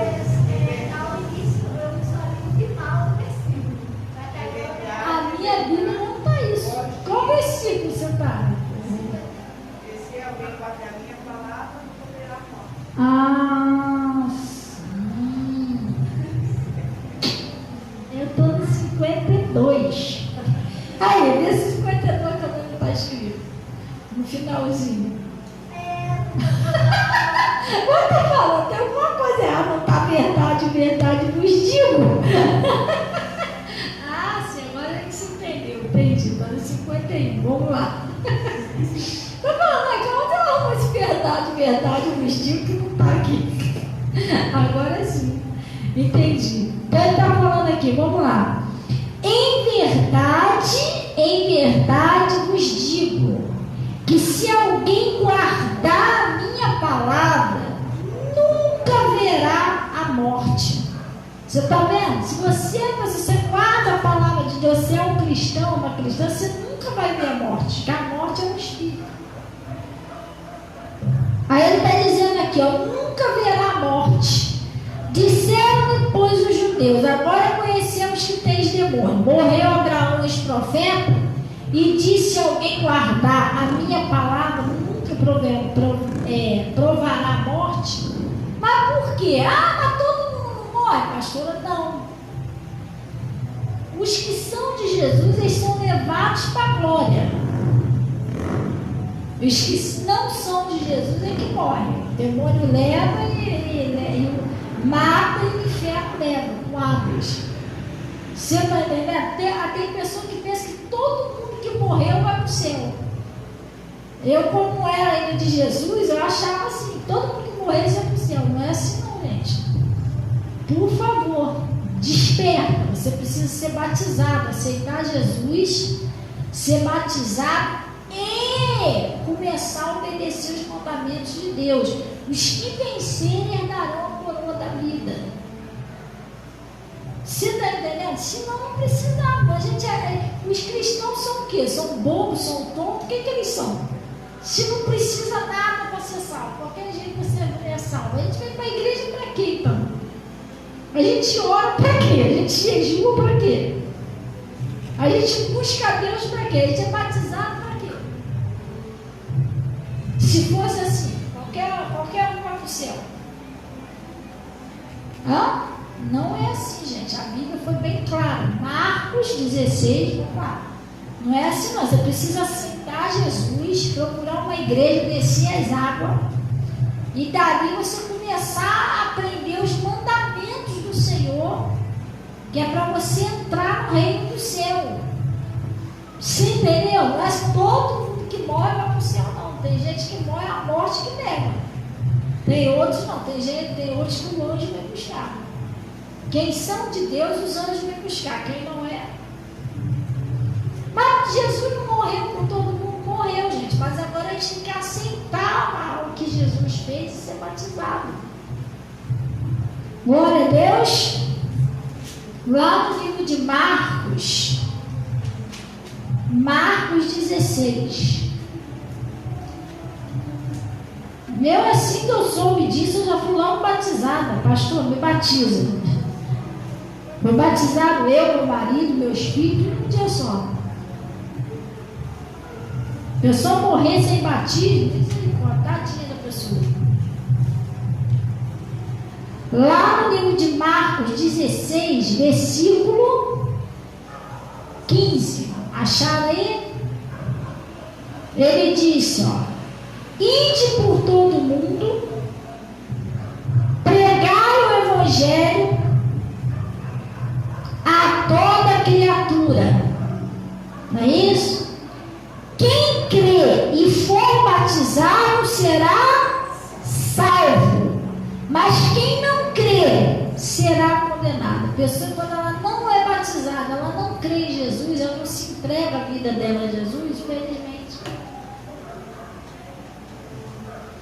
A minha Bíblia não tá isso. Qual versículo você tá? Ah, sim. Eu estou no 52. Aí, nesse 52 também não está escrito. No finalzinho. Eu estou falando, tem alguma coisa errada, não está verdade, verdade, vos digo. Ah, sim, agora é que você entendeu. Entendi, está no 51. Vamos lá. Estou falando aqui, onde eu arrumo esse verdade, verdade, vos digo que não está aqui. Agora sim. Entendi. Então ele está falando aqui, vamos lá. Em verdade vos digo, que se alguém guardar a minha palavra, nunca verá a morte. Você está vendo? Se você guarda a palavra de Deus, você é um cristão, uma cristã, você nunca vai ver a morte, porque a morte é um espírito. Aí ele está dizendo aqui, ó, nunca verá a morte. Disseram depois os judeus, agora conhecemos que tens demônio. Morreu Abraão, ex-profeta, e disse alguém guardar a minha palavra, nunca provará a morte. Mas por quê? Mas todo mundo morre, pastora, não. Os que são de Jesus, eles são levados para a glória. Os que não são de Jesus é que morrem. O demônio leva e mata e o inferno leva com águas. Você está entendendo? Tem pessoa que pensa que todo mundo que morreu vai para o céu. Eu, como era ainda de Jesus, eu achava assim, todo mundo que morresse ia para o céu. Não é assim não, gente. Por favor, desperta. Você precisa ser batizado, aceitar Jesus, ser batizado e começar a obedecer os mandamentos de Deus. Os que vencerem herdarão a coroa da vida. Você está entendendo? Senão não precisava. Os cristãos são o quê? São bobos, são tontos? O que eles são? Se não precisa nada para ser salvo, qualquer jeito você é salvo. A gente vem para a igreja para quê então? A gente ora para quê? A gente jejua para quê? A gente busca Deus para quê? A gente é batizado para quê? Se fosse assim, qualquer um vai para o céu. Hã? Não é assim, gente. A Bíblia foi bem clara. Marcos 16, 4. Não é assim, não. Você precisa aceitar Jesus, procurar uma igreja, descer as águas, e dali você começar a aprender os mandamentos do Senhor, que é para você entrar no reino do céu. Você entendeu? Não é todo mundo que morre vai para o céu, não. Tem gente que morre a morte que nega. Tem outros não. Tem outros que o anjo vem buscar. Quem são de Deus, os anjos vêm buscar. Quem não é. Mas Jesus não morreu por todo mundo, morreu, gente. Mas agora a gente tem que aceitar o que Jesus fez e ser batizado. Glória a Deus. Lá no livro de Marcos 16. Assim que eu soube disso, eu já fui logo batizada. Pastor, me batiza. Foi batizado eu, meu marido, meus filhos, tudo num dia só. A pessoa morrer sem batismo, misericórdia, tadinha da pessoa. Lá no livro de Marcos 16, versículo 15. Acharam aí? Ele disse, ide por todo mundo, pregai o evangelho a toda criatura. Não é isso? Quem crê e for batizado será salvo, mas quem não crê será condenado. A pessoa, quando ela não é batizada, ela não crê em Jesus, ela não se entrega a vida dela a Jesus, infelizmente.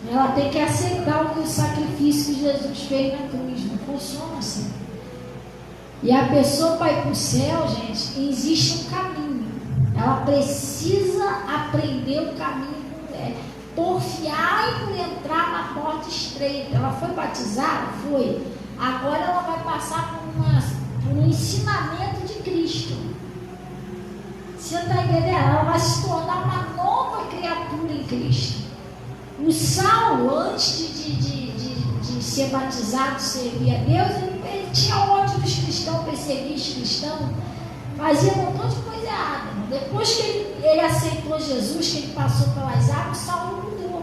Ela tem que aceitar o sacrifício que Jesus fez na cruz. Não funciona assim. E a pessoa para ir para o céu, gente, existe um caminho. Ela precisa aprender o caminho, porfiar e por entrar na porta estreita. Ela foi batizada? Foi. Agora ela vai passar por um ensinamento de Cristo. Você está entendendo? Ela vai se tornar uma nova criatura em Cristo. O Saulo, antes de ser batizado, servir a Deus, ele tinha ódio dos cristãos, perseguia os cristãos, fazia um montão de coisa errada. Depois que ele aceitou Jesus, que ele passou pelas águas, Saulo mudou.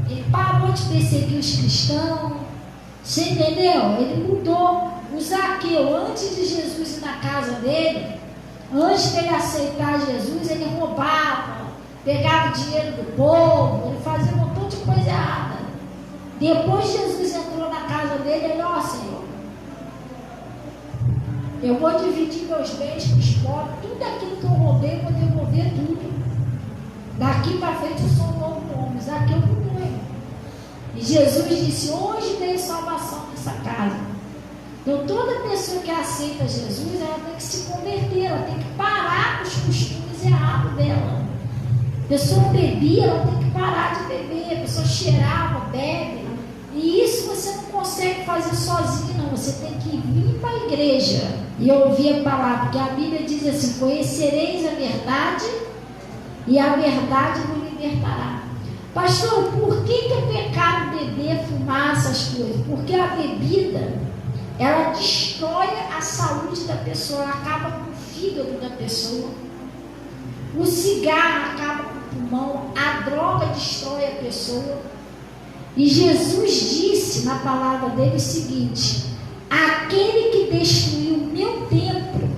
Ele parou de perseguir os cristãos. Você entendeu? Ele mudou. O Zaqueu, antes de Jesus ir na casa dele, antes de ele aceitar Jesus, ele roubava, pegava o dinheiro do povo, ele fazia um montão de coisa errada. Depois Jesus entrou na casa dele, ele, Senhor, eu vou dividir meus bens com os pobres, tudo aquilo que eu roubei, eu vou devolver tudo. Daqui para frente eu sou um novo homem. Zaqueu mudou, irmão. E Jesus disse, hoje tem salvação nessa casa. Então toda pessoa que aceita Jesus, ela tem que se converter, ela tem que parar com os costumes errados dela. A pessoa bebia, ela tem que parar de beber. A pessoa cheirava, bebe. E isso você não consegue fazer sozinho, não. Você tem que vir para a igreja e ouvir a palavra. Porque a Bíblia diz assim, conhecereis a verdade e a verdade vos libertará. Pastor, por que é pecado beber, fumar essas coisas? Porque a bebida, ela destrói a saúde da pessoa, ela acaba com o fígado da pessoa. O cigarro acaba com o pulmão, a droga destrói a pessoa. E Jesus disse na palavra dele o seguinte, aquele que destruiu o meu templo,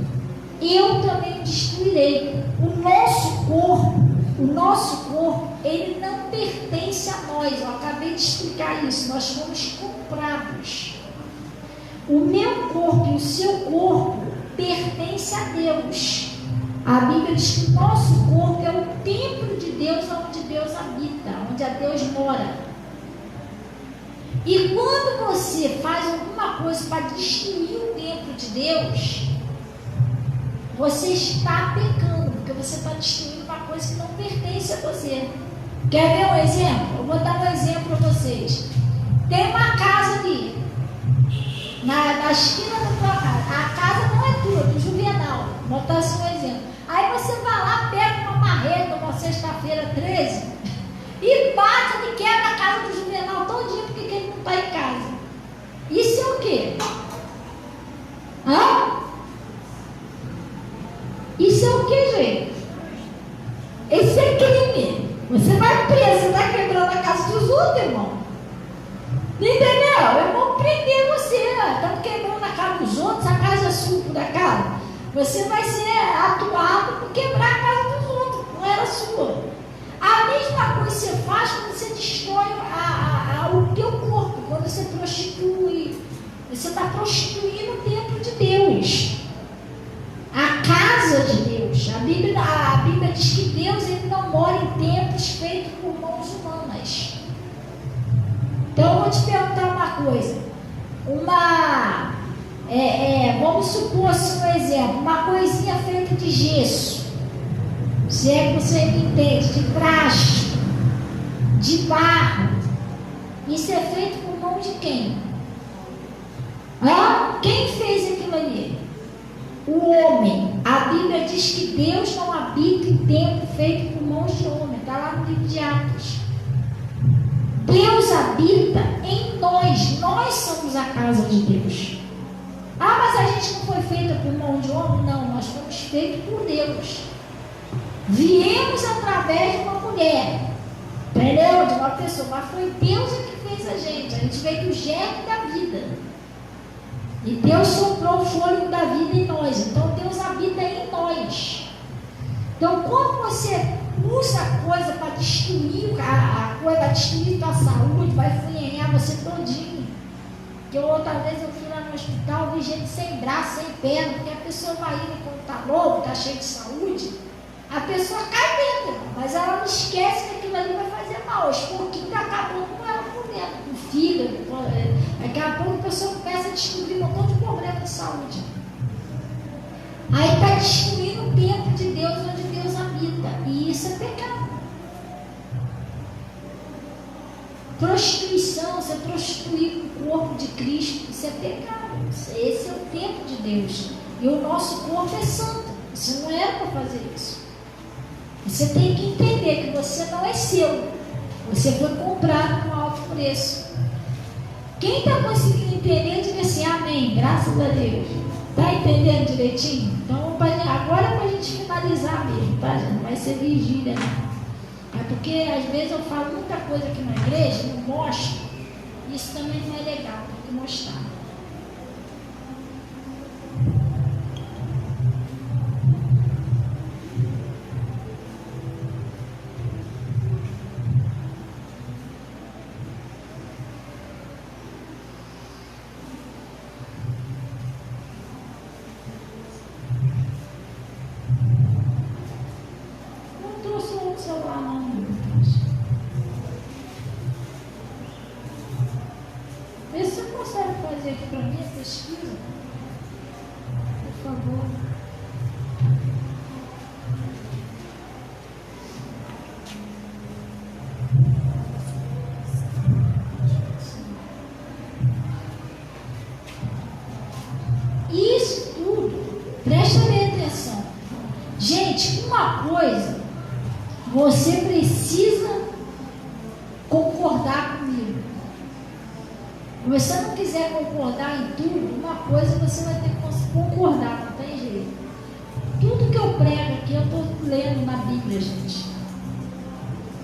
eu também destruirei. O nosso corpo, ele não pertence a nós. Eu acabei de explicar isso, nós fomos comprados. O meu corpo e o seu corpo pertencem a Deus. A Bíblia diz que o nosso corpo é o templo de Deus, onde Deus habita, onde a Deus mora. E quando você faz alguma coisa para destruir o templo de Deus, você está pecando, porque você está destruindo uma coisa que não pertence a você. Quer ver um exemplo? Eu vou dar um exemplo para vocês. Tem uma casa ali, na esquina da tua casa. A casa não é tua, é do Juvenal. Vou botar assim um quê? Hã? Isso é o que, gente? Esse é crime. Você vai preso, você está quebrando a casa dos outros, irmão. Entendeu? Eu vou prender você. Estamos quebrando a casa dos outros, a casa é sua por acaso. Você vai ser atuado por quebrar a casa dos outros, não era sua. A mesma coisa você faz quando você destrói o teu corpo, quando você prostitui. Você está prostituindo o templo de Deus, a casa de Deus. A Bíblia diz que Deus ele não mora em templos feitos por mãos humanas. Então eu vou te perguntar uma coisa. Vamos supor assim um exemplo, uma coisinha feita de gesso, se é que você me entende, de plástico, de barro. Isso é feito por mão de quem? Quem fez aquilo ali? O homem. A Bíblia diz que Deus não habita em templo feito por mãos de homem. Está lá no livro de Atos. Deus habita em nós. Nós somos a casa de Deus. Mas a gente não foi feita por mão de homem? Não, nós fomos feitos por Deus. Viemos através de uma mulher. Entendeu? De uma pessoa. Mas foi Deus que fez a gente. A gente veio do germe da vida. E Deus soprou o fôlego da vida em nós. Então Deus habita em nós. Então quando você usa a coisa para destruir a coisa, vai destruir a tua saúde, vai funhanhar você todinho. Que outra vez eu fui lá no hospital, vi gente sem braço, sem perna, porque a pessoa vai indo quando está novo, está cheio de saúde, a pessoa cai dentro, mas ela não esquece que aquilo ali vai fazer mal. Aos pouquinhos está acabando com ela por dentro, com o fígado. Daqui a pouco a pessoa começa a descobrir um monte de problema de saúde. Aí está destruindo o templo de Deus onde Deus habita. E isso é pecado. Prostituição, você prostituir com o corpo de Cristo, isso é pecado. Esse é o templo de Deus. E o nosso corpo é santo. Você não era para fazer isso. Você tem que entender que você não é seu. Você foi comprado com alto preço. Quem está conseguindo entender, diga assim, amém, graças a Deus. Está entendendo direitinho? Então, agora é para a gente finalizar mesmo, tá, gente? Não vai ser vigília, não. É porque, às vezes, eu falo muita coisa aqui na igreja, não mostro. Isso também não é legal, tem que mostrar. Celular não, vê se você consegue fazer aqui para mim a pesquisa, por favor. Isso tudo, presta bem atenção, gente. Uma coisa você precisa concordar comigo. Se você não quiser concordar em tudo, uma coisa você vai ter que concordar, não tem jeito. Tudo que eu prego aqui, eu estou lendo na Bíblia, gente.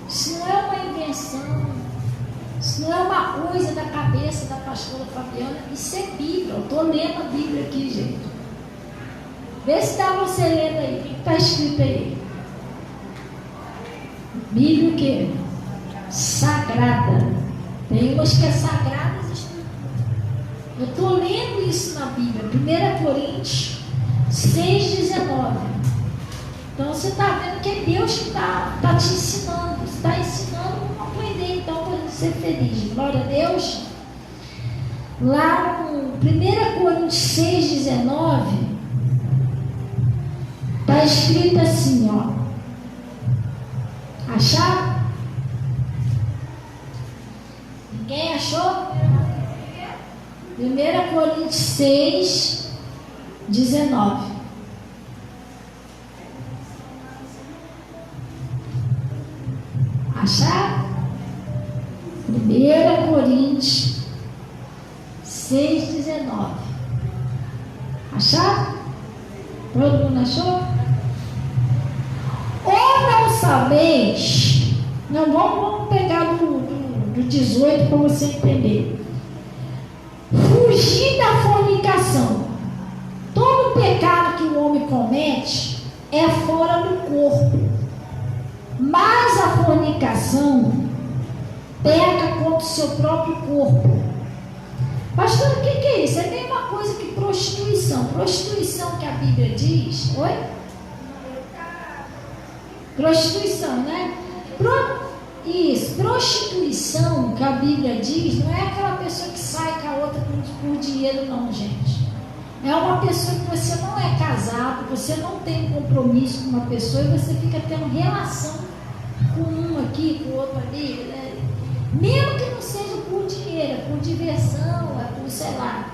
Isso não é uma invenção, isso não é uma coisa da cabeça da pastora Fabiana, isso é Bíblia. Eu estou lendo a Bíblia aqui, gente. Vê se está você lendo aí, o que está escrito aí? Bíblia o quê? Sagrada. Tem umas que é sagrada. Eu estou lendo isso na Bíblia. 1 Coríntios 6,19. Então você está vendo que é Deus que está te ensinando. Você está ensinando a aprender então para ser feliz. Glória a Deus. Lá no 1 Coríntios 6,19 está escrito assim, ó. Acharam? Ninguém achou? 1 Coríntios 6, 19. Acharam? 1 Coríntios 6, 6,19. Acharam? Todo mundo achou? Ou não sabeis? Não, vamos pegar do 18 para você entender. Fugir da fornicação. Todo pecado que o homem comete é fora do corpo, mas a fornicação peca contra o seu próprio corpo. Pastor, o que é isso? É a mesma coisa que prostituição. Prostituição que a Bíblia diz. Oi? Prostituição, né? Isso, prostituição que a Bíblia diz, não é aquela pessoa que sai com a outra por dinheiro, não, gente. É uma pessoa que você não é casado, você não tem compromisso com uma pessoa e você fica tendo relação com um aqui, com o outro ali, né? Mesmo que não seja por dinheiro, é por diversão, é por sei lá.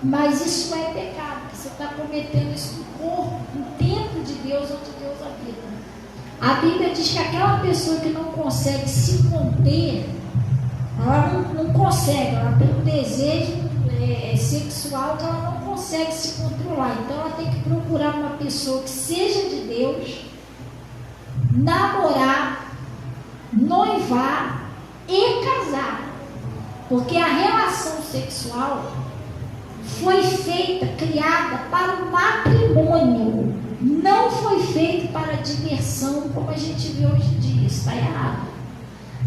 Mas isso é pecado, porque você está cometendo isso no corpo, no templo de Deus, onde Deus habita. A Bíblia diz que aquela pessoa que não consegue se conter, ela não consegue, ela tem um desejo sexual que ela não consegue se controlar. Então ela tem que procurar uma pessoa que seja de Deus, namorar, noivar e casar. Porque a relação sexual foi feita, criada para o matrimônio. Não foi feito para diversão, como a gente vê hoje em dia. Isso está errado.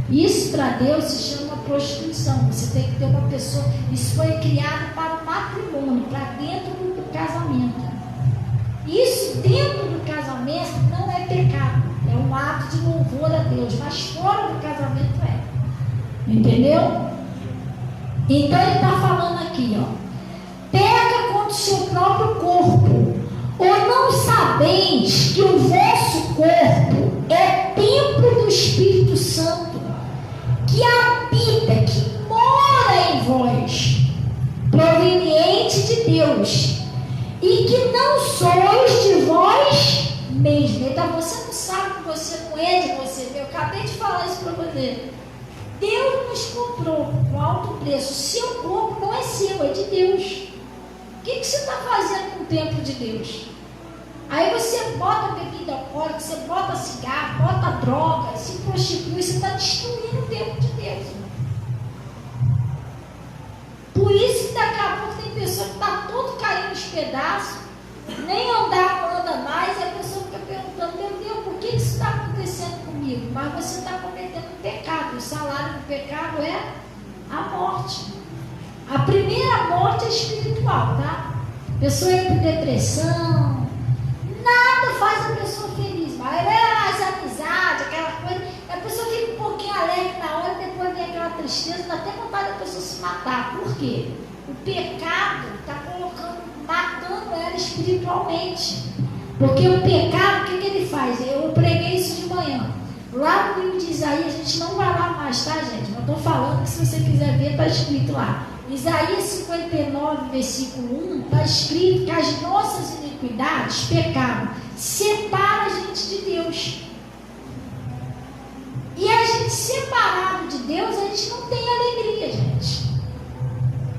Isso para Deus se chama prostituição. Você tem que ter uma pessoa. Isso foi criado para o matrimônio, para dentro do casamento. Isso dentro do casamento não é pecado. É um ato de louvor a Deus. Mas fora do casamento é. Entendeu? Então ele está falando aqui, ó. Peca contra o seu próprio corpo. Ou não sabeis que o vosso corpo é templo do Espírito Santo, que habita, que mora em vós, proveniente de Deus, e que não sois de vós mesmos. Então você não sabe que você não é de você. Eu acabei de falar isso para você. Deus nos comprou com alto preço. O seu corpo não é seu, é de Deus. O que você está fazendo com o templo de Deus? Aí você bota bebida alcoólica, você bota cigarro, bota droga, se prostitui, você está destruindo o templo de Deus. Por isso que daqui a pouco tem pessoa que está todo caindo nos pedaços, nem andar não anda mais, e a pessoa fica perguntando: meu Deus, por que isso está acontecendo comigo? Mas você está cometendo um pecado. O salário do pecado é a morte. A primeira morte é espiritual, tá? A pessoa entra em depressão, nada faz a pessoa feliz, mas as amizades, aquela coisa, a pessoa fica um pouquinho alegre na hora, depois vem aquela tristeza, dá até vontade da pessoa se matar. Por quê? O pecado está matando ela espiritualmente. Porque o pecado, o que ele faz? Eu preguei isso de manhã. Lá no livro de Isaías, a gente não vai lá mais, tá, gente? Eu estou falando que se você quiser ver, está escrito lá. Isaías 59, versículo 1, está escrito que as nossas iniquidades, pecado, separa a gente de Deus. E a gente separado de Deus, a gente não tem alegria, gente.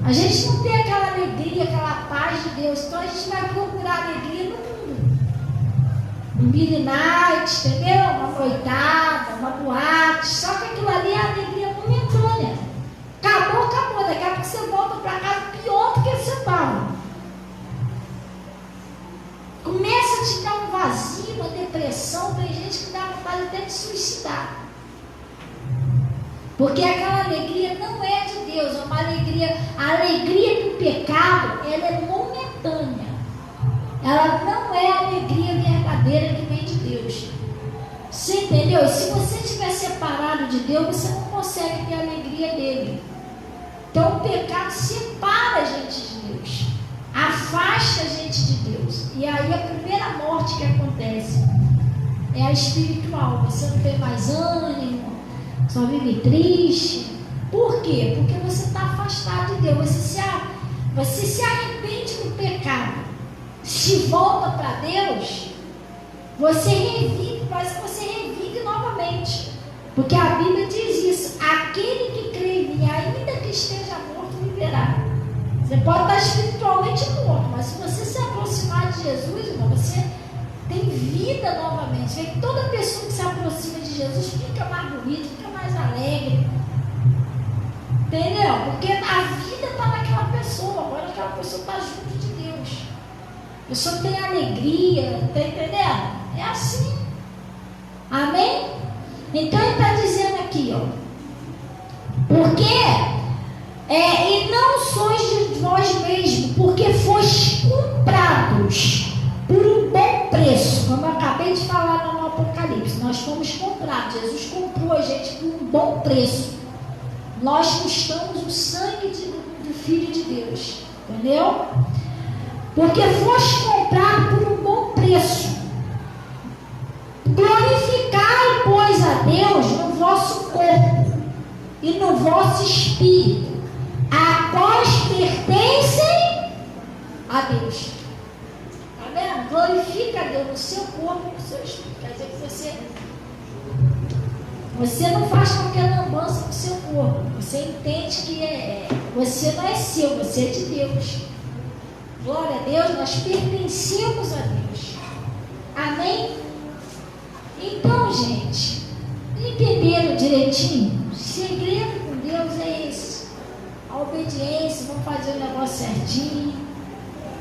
A gente não tem aquela alegria, aquela paz de Deus. Então a gente vai procurar alegria no mundo. Um Billy Night, entendeu? Uma noitada, uma boate. Só que aquilo ali é alegria momentânea. Acabou, acabou. Daqui a pouco você volta para casa pior do que você estava. Começa a te dar um vazio, uma depressão. Tem gente que dá vontade até de suicidar. Porque aquela alegria não é de Deus, é uma alegria. A alegria do pecado, ela é momentânea. Ela não é a alegria verdadeira que vem de Deus. Você entendeu? E se você estiver separado de Deus, você não consegue ter a alegria dele. Então o pecado separa a gente de Deus, afasta a gente de Deus. E aí a primeira morte que acontece é a espiritual. Você não tem mais ânimo, só vive triste. Por quê? Porque você está afastado de Deus. Você se arrepende do pecado, se volta para Deus, você revive, parece que você revive novamente. Porque a Bíblia diz isso: aquele que crê em mim, ainda que esteja morto, Você pode estar espiritualmente morto, mas se você se aproximar de Jesus, irmão, você tem vida novamente. Vê que toda pessoa que se aproxima de Jesus fica mais bonita, fica mais alegre. Entendeu? Porque a vida está naquela pessoa, agora aquela pessoa está junto de Deus. A pessoa tem alegria, está entendendo? É assim. Amém? Então ele está dizendo aqui, ó. Porque e não sois de vós mesmos, porque foste comprados por um bom preço. Como eu acabei de falar no Apocalipse, nós fomos comprados. Jesus comprou a gente por um bom preço. Nós custamos o sangue do Filho de Deus. Entendeu? Porque foste comprado por um bom preço. Glorificai, pois, a Deus no vosso corpo e no vosso espírito, a quais pertencem a Deus. Está vendo? Glorifica a Deus no seu corpo e no seu espírito. Quer dizer que você não faz qualquer lambança com o seu corpo. Você entende que você não é seu, você é de Deus. Glória a Deus, nós pertencemos a Deus. Amém? Então, gente, entenderam direitinho? O segredo com Deus é esse. A obediência, vamos fazer o negócio certinho.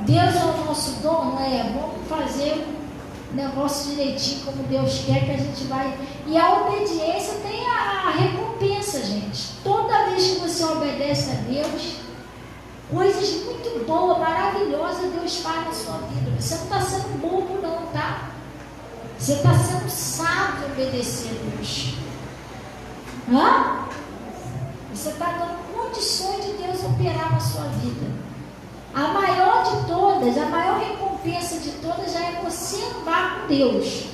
Deus é o nosso dono, vamos fazer o negócio direitinho como Deus quer que a gente vai. E a obediência tem a recompensa, gente. Toda vez que você obedece a Deus, coisas muito boas, maravilhosas Deus faz na sua vida. Você não está sendo bobo não, tá? Você está sendo sábio obedecer a Deus. Você está dando condições de Deus operar na sua vida. A maior de todas, a maior recompensa de todas já é você andar com Deus.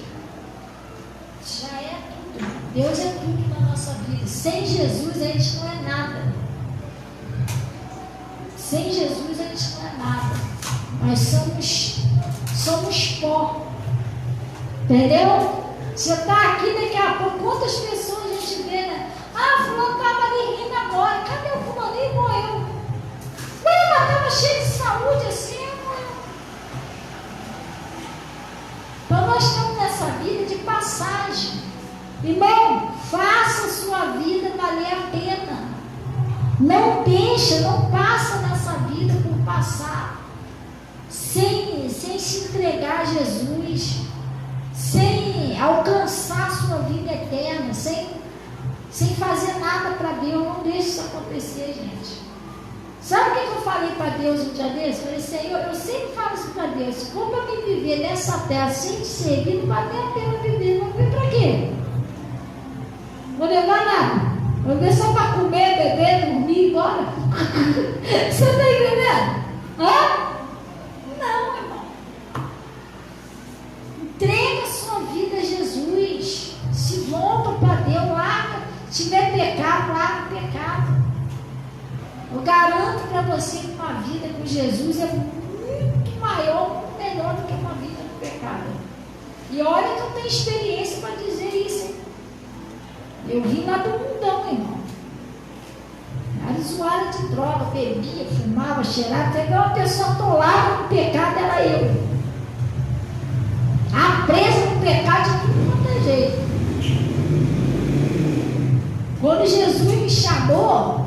Já é tudo. Deus é tudo na nossa vida. Sem Jesus a gente não é nada. Sem Jesus a gente não é nada. Nós somos pó. Entendeu? Você está aqui daqui a pouco, quantas pessoas a gente vê, né? Fulano estava ali rindo agora. Cadê o fulaninho? Morreu. Mas estava cheio de saúde assim, morreu. Então nós estamos nessa vida de passagem. Irmão, faça a sua vida valer a pena. Não passa nessa vida por passar. Sem se entregar a Jesus. Sem alcançar a sua vida eterna, sem fazer nada para Deus. Não deixe isso acontecer, gente. Sabe o que eu falei para Deus um dia desse? Eu falei, Senhor, eu sempre falo isso para Deus: se for para me viver nessa terra sem te servir, não vai ter a pena viver. Vou viver para quê? Vou levar nada. Vou viver só para comer, beber, dormir e ir embora. Você está entendendo? Não, irmão. Entrega a sua vida a Jesus. Se volta para Deus, larga. Se tiver pecado, larga o pecado. Eu garanto para você que uma vida com Jesus é muito maior, muito melhor do que uma vida com pecado. E olha que eu tenho experiência para dizer isso, hein? Eu vim lá do mundão, irmão. Era usuária de droga, bebia, fumava, cheirava. Até que uma pessoa atolada no pecado era eu. A presa no pecado de tudo quanto é jeito. Quando Jesus me chamou,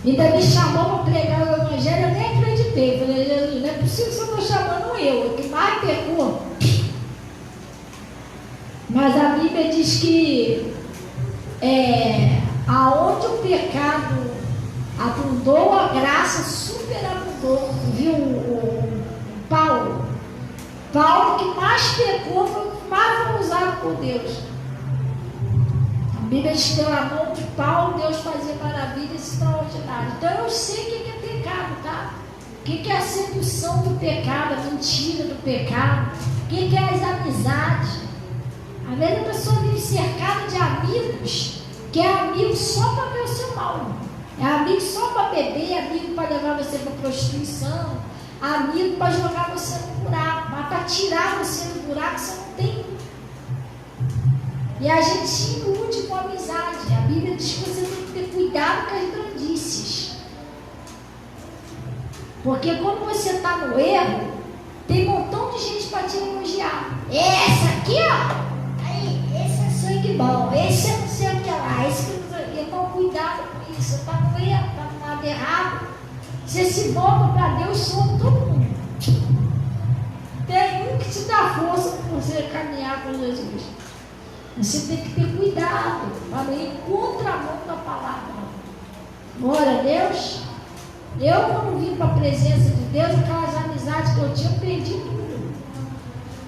ainda me chamou para pregar o evangelho, eu nem acreditei. Falei, Jesus, não é possível que você está chamando eu, que mais pecou. Mas a Bíblia diz que aonde o pecado abundou, a graça superabundou. Viu o Paulo? Paulo, que mais pecou, foi o que mais foi usado por Deus. A Bíblia diz que pela mão de Paulo, Deus fazia maravilhas extraordinárias. Então eu sei o que é pecado, tá? O que é a sedução do pecado, a mentira do pecado, o que é as amizades. Às vezes a pessoa vive cercada de amigos, que é amigo só para ver o seu mal. É amigo só para beber, amigo para levar você para prostituição, amigo para jogar você no buraco, mas para tirar você do buraco você não tem. E a gente se ilude com a amizade. A Bíblia diz que você tem que ter cuidado com as grandices. Porque quando você está no erro, tem um montão de gente para te elogiar. Esse aqui, ó, aí, esse é sangue bom, esse é não sei o que lá, esse que não sei o que. Irmão, cuidado com isso. Você está no erro, está no lado errado. Você se volta para Deus, some todo mundo. Tem um que te dá força para você caminhar com Jesus. Você tem que ter cuidado para não ir contramão da palavra. Glória a Deus. Eu, quando vim para a presença de Deus, aquelas amizades que eu tinha, eu perdi tudo.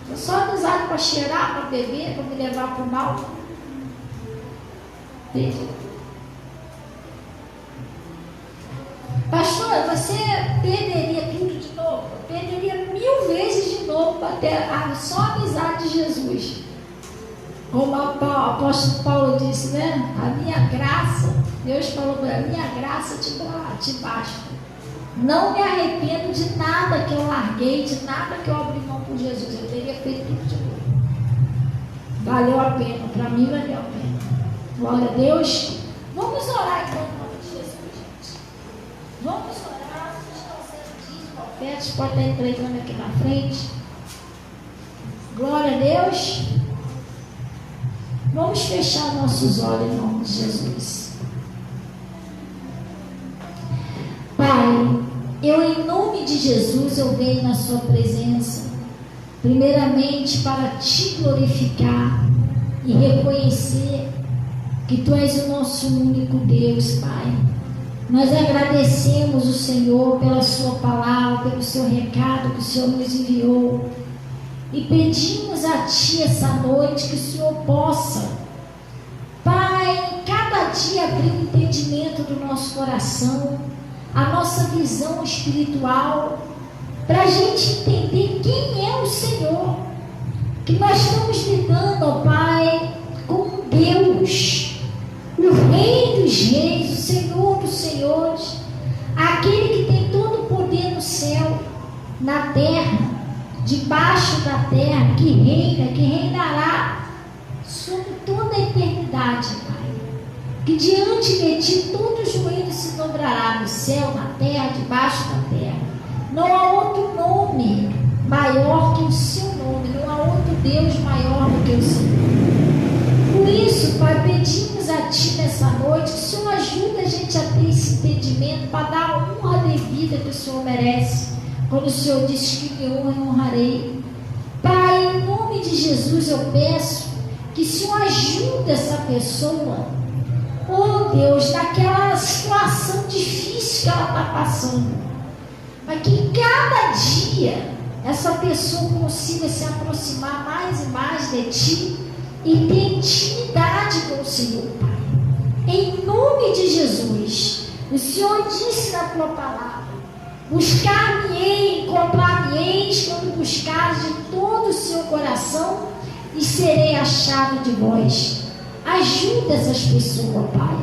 Foi só amizade para cheirar, para beber, para me levar para o mal. Perdi. Pastor, você perderia tudo de novo? Eu perderia 1000 vezes de novo para ter só a amizade de Jesus. Como o apóstolo Paulo disse, né? A minha graça, Deus falou para mim, a minha graça te basta. Não me arrependo de nada que eu larguei, de nada que eu abri mão por Jesus. Eu teria feito tudo de novo. Valeu a pena, para mim valeu a pena. Glória a Deus. Vamos orar então em nome de Jesus, gente. Vamos orar, vocês estão sendo dízimos, ofertas, pode estar entregando aqui na frente. Glória a Deus. Vamos fechar nossos olhos em nome de Jesus. Pai, eu em nome de Jesus eu venho na sua presença, primeiramente para te glorificar e reconhecer que tu és o nosso único Deus, Pai. Nós agradecemos o Senhor pela sua palavra, pelo seu recado que o Senhor nos enviou. E pedimos a Ti essa noite que o Senhor possa, Pai, cada dia abrir o entendimento do nosso coração, a nossa visão espiritual, para a gente entender quem é o Senhor, que nós estamos lidando, ó Pai, com Deus, o Rei dos Reis, o Senhor dos Senhores, aquele que tem todo o poder no céu, na terra, debaixo da terra, que reina, que reinará sobre toda a eternidade, Pai. Que diante de Ti todo joelho se dobrará no céu, na terra, debaixo da terra. Não há outro nome maior que o Seu nome, não há outro Deus maior do que o Senhor. Por isso, Pai, pedimos a Ti nessa noite que o Senhor ajude a gente a ter esse entendimento para dar a honra devida que o Senhor merece. Quando o Senhor disse que me honra, eu honrarei. Pai, em nome de Jesus eu peço que o Senhor ajude essa pessoa, oh Deus, naquela situação difícil que ela está passando, mas que cada dia essa pessoa consiga se aproximar mais e mais de Ti e ter intimidade com o Senhor, Pai. Em nome de Jesus, o Senhor disse na Tua palavra: buscar-me-ei, encontrar-me-eis quando buscares de todo o seu coração e serei achado de vós. Ajuda essas pessoas, Pai.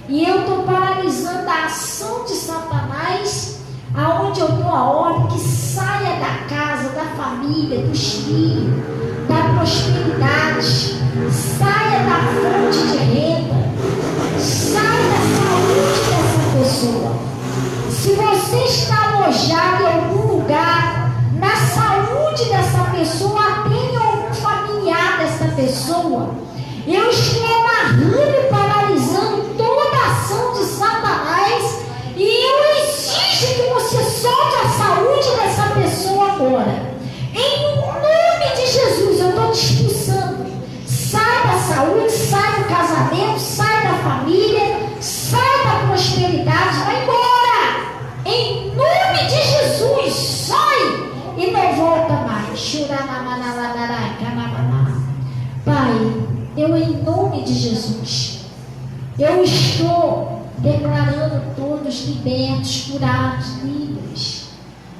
E eu estou paralisando a ação de Satanás, aonde eu dou a ordem que saia da casa, da família, dos filhos, da prosperidade, saia da fonte de renda, saia da saúde dessa pessoa. Se você está alojado em algum lugar, na saúde dessa pessoa, atende algum familiar dessa pessoa, eu estou amarrando e paralisando toda a ação de Satanás e eu exijo que você solte a saúde dessa pessoa agora. Em nome de Jesus, eu estou te expulsando. Sai da saúde, sai do casamento, sai da família, sai da prosperidade, vai embora. Em nome de Jesus, sai e não volta mais. Pai, eu em nome de Jesus, eu estou declarando todos libertos, curados, livres.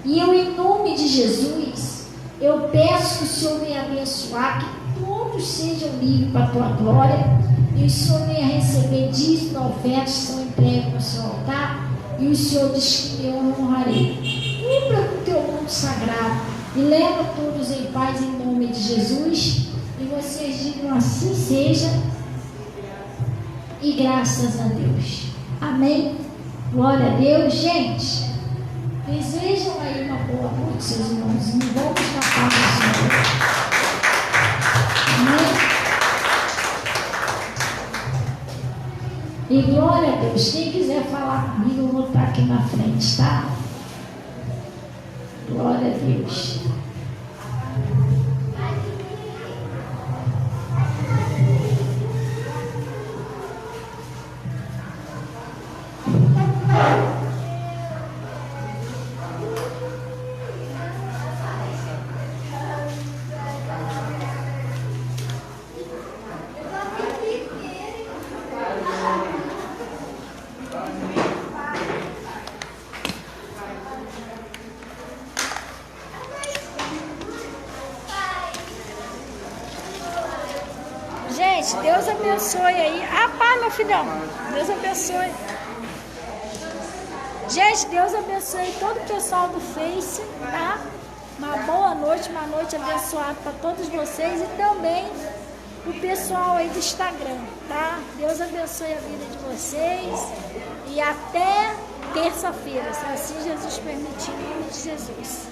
E eu em nome de Jesus, eu peço que o Senhor venha abençoar, que todos sejam livres para a Tua glória. E o Senhor venha receber dízimos, ofertas que são entregues no seu altar. E o Senhor diz que eu honrarei. Cumpra com o Teu manto sagrado e leva todos em paz em nome de Jesus. E vocês digam assim seja. E graças a Deus. Amém. Glória a Deus. Gente, desejo seus irmãos. Não vamos escapar do Senhor. Amém? E glória a Deus. Quem quiser falar comigo, eu vou estar aqui na frente, tá? Glória a Deus. Gente, Deus abençoe aí. Ah, pá, meu filhão. Deus abençoe. Gente, Deus abençoe todo o pessoal do Face, tá? Uma boa noite, uma noite abençoada para todos vocês e também o pessoal aí do Instagram, tá? Deus abençoe a vida de vocês e até terça-feira, se assim Jesus permitir, em nome de Jesus.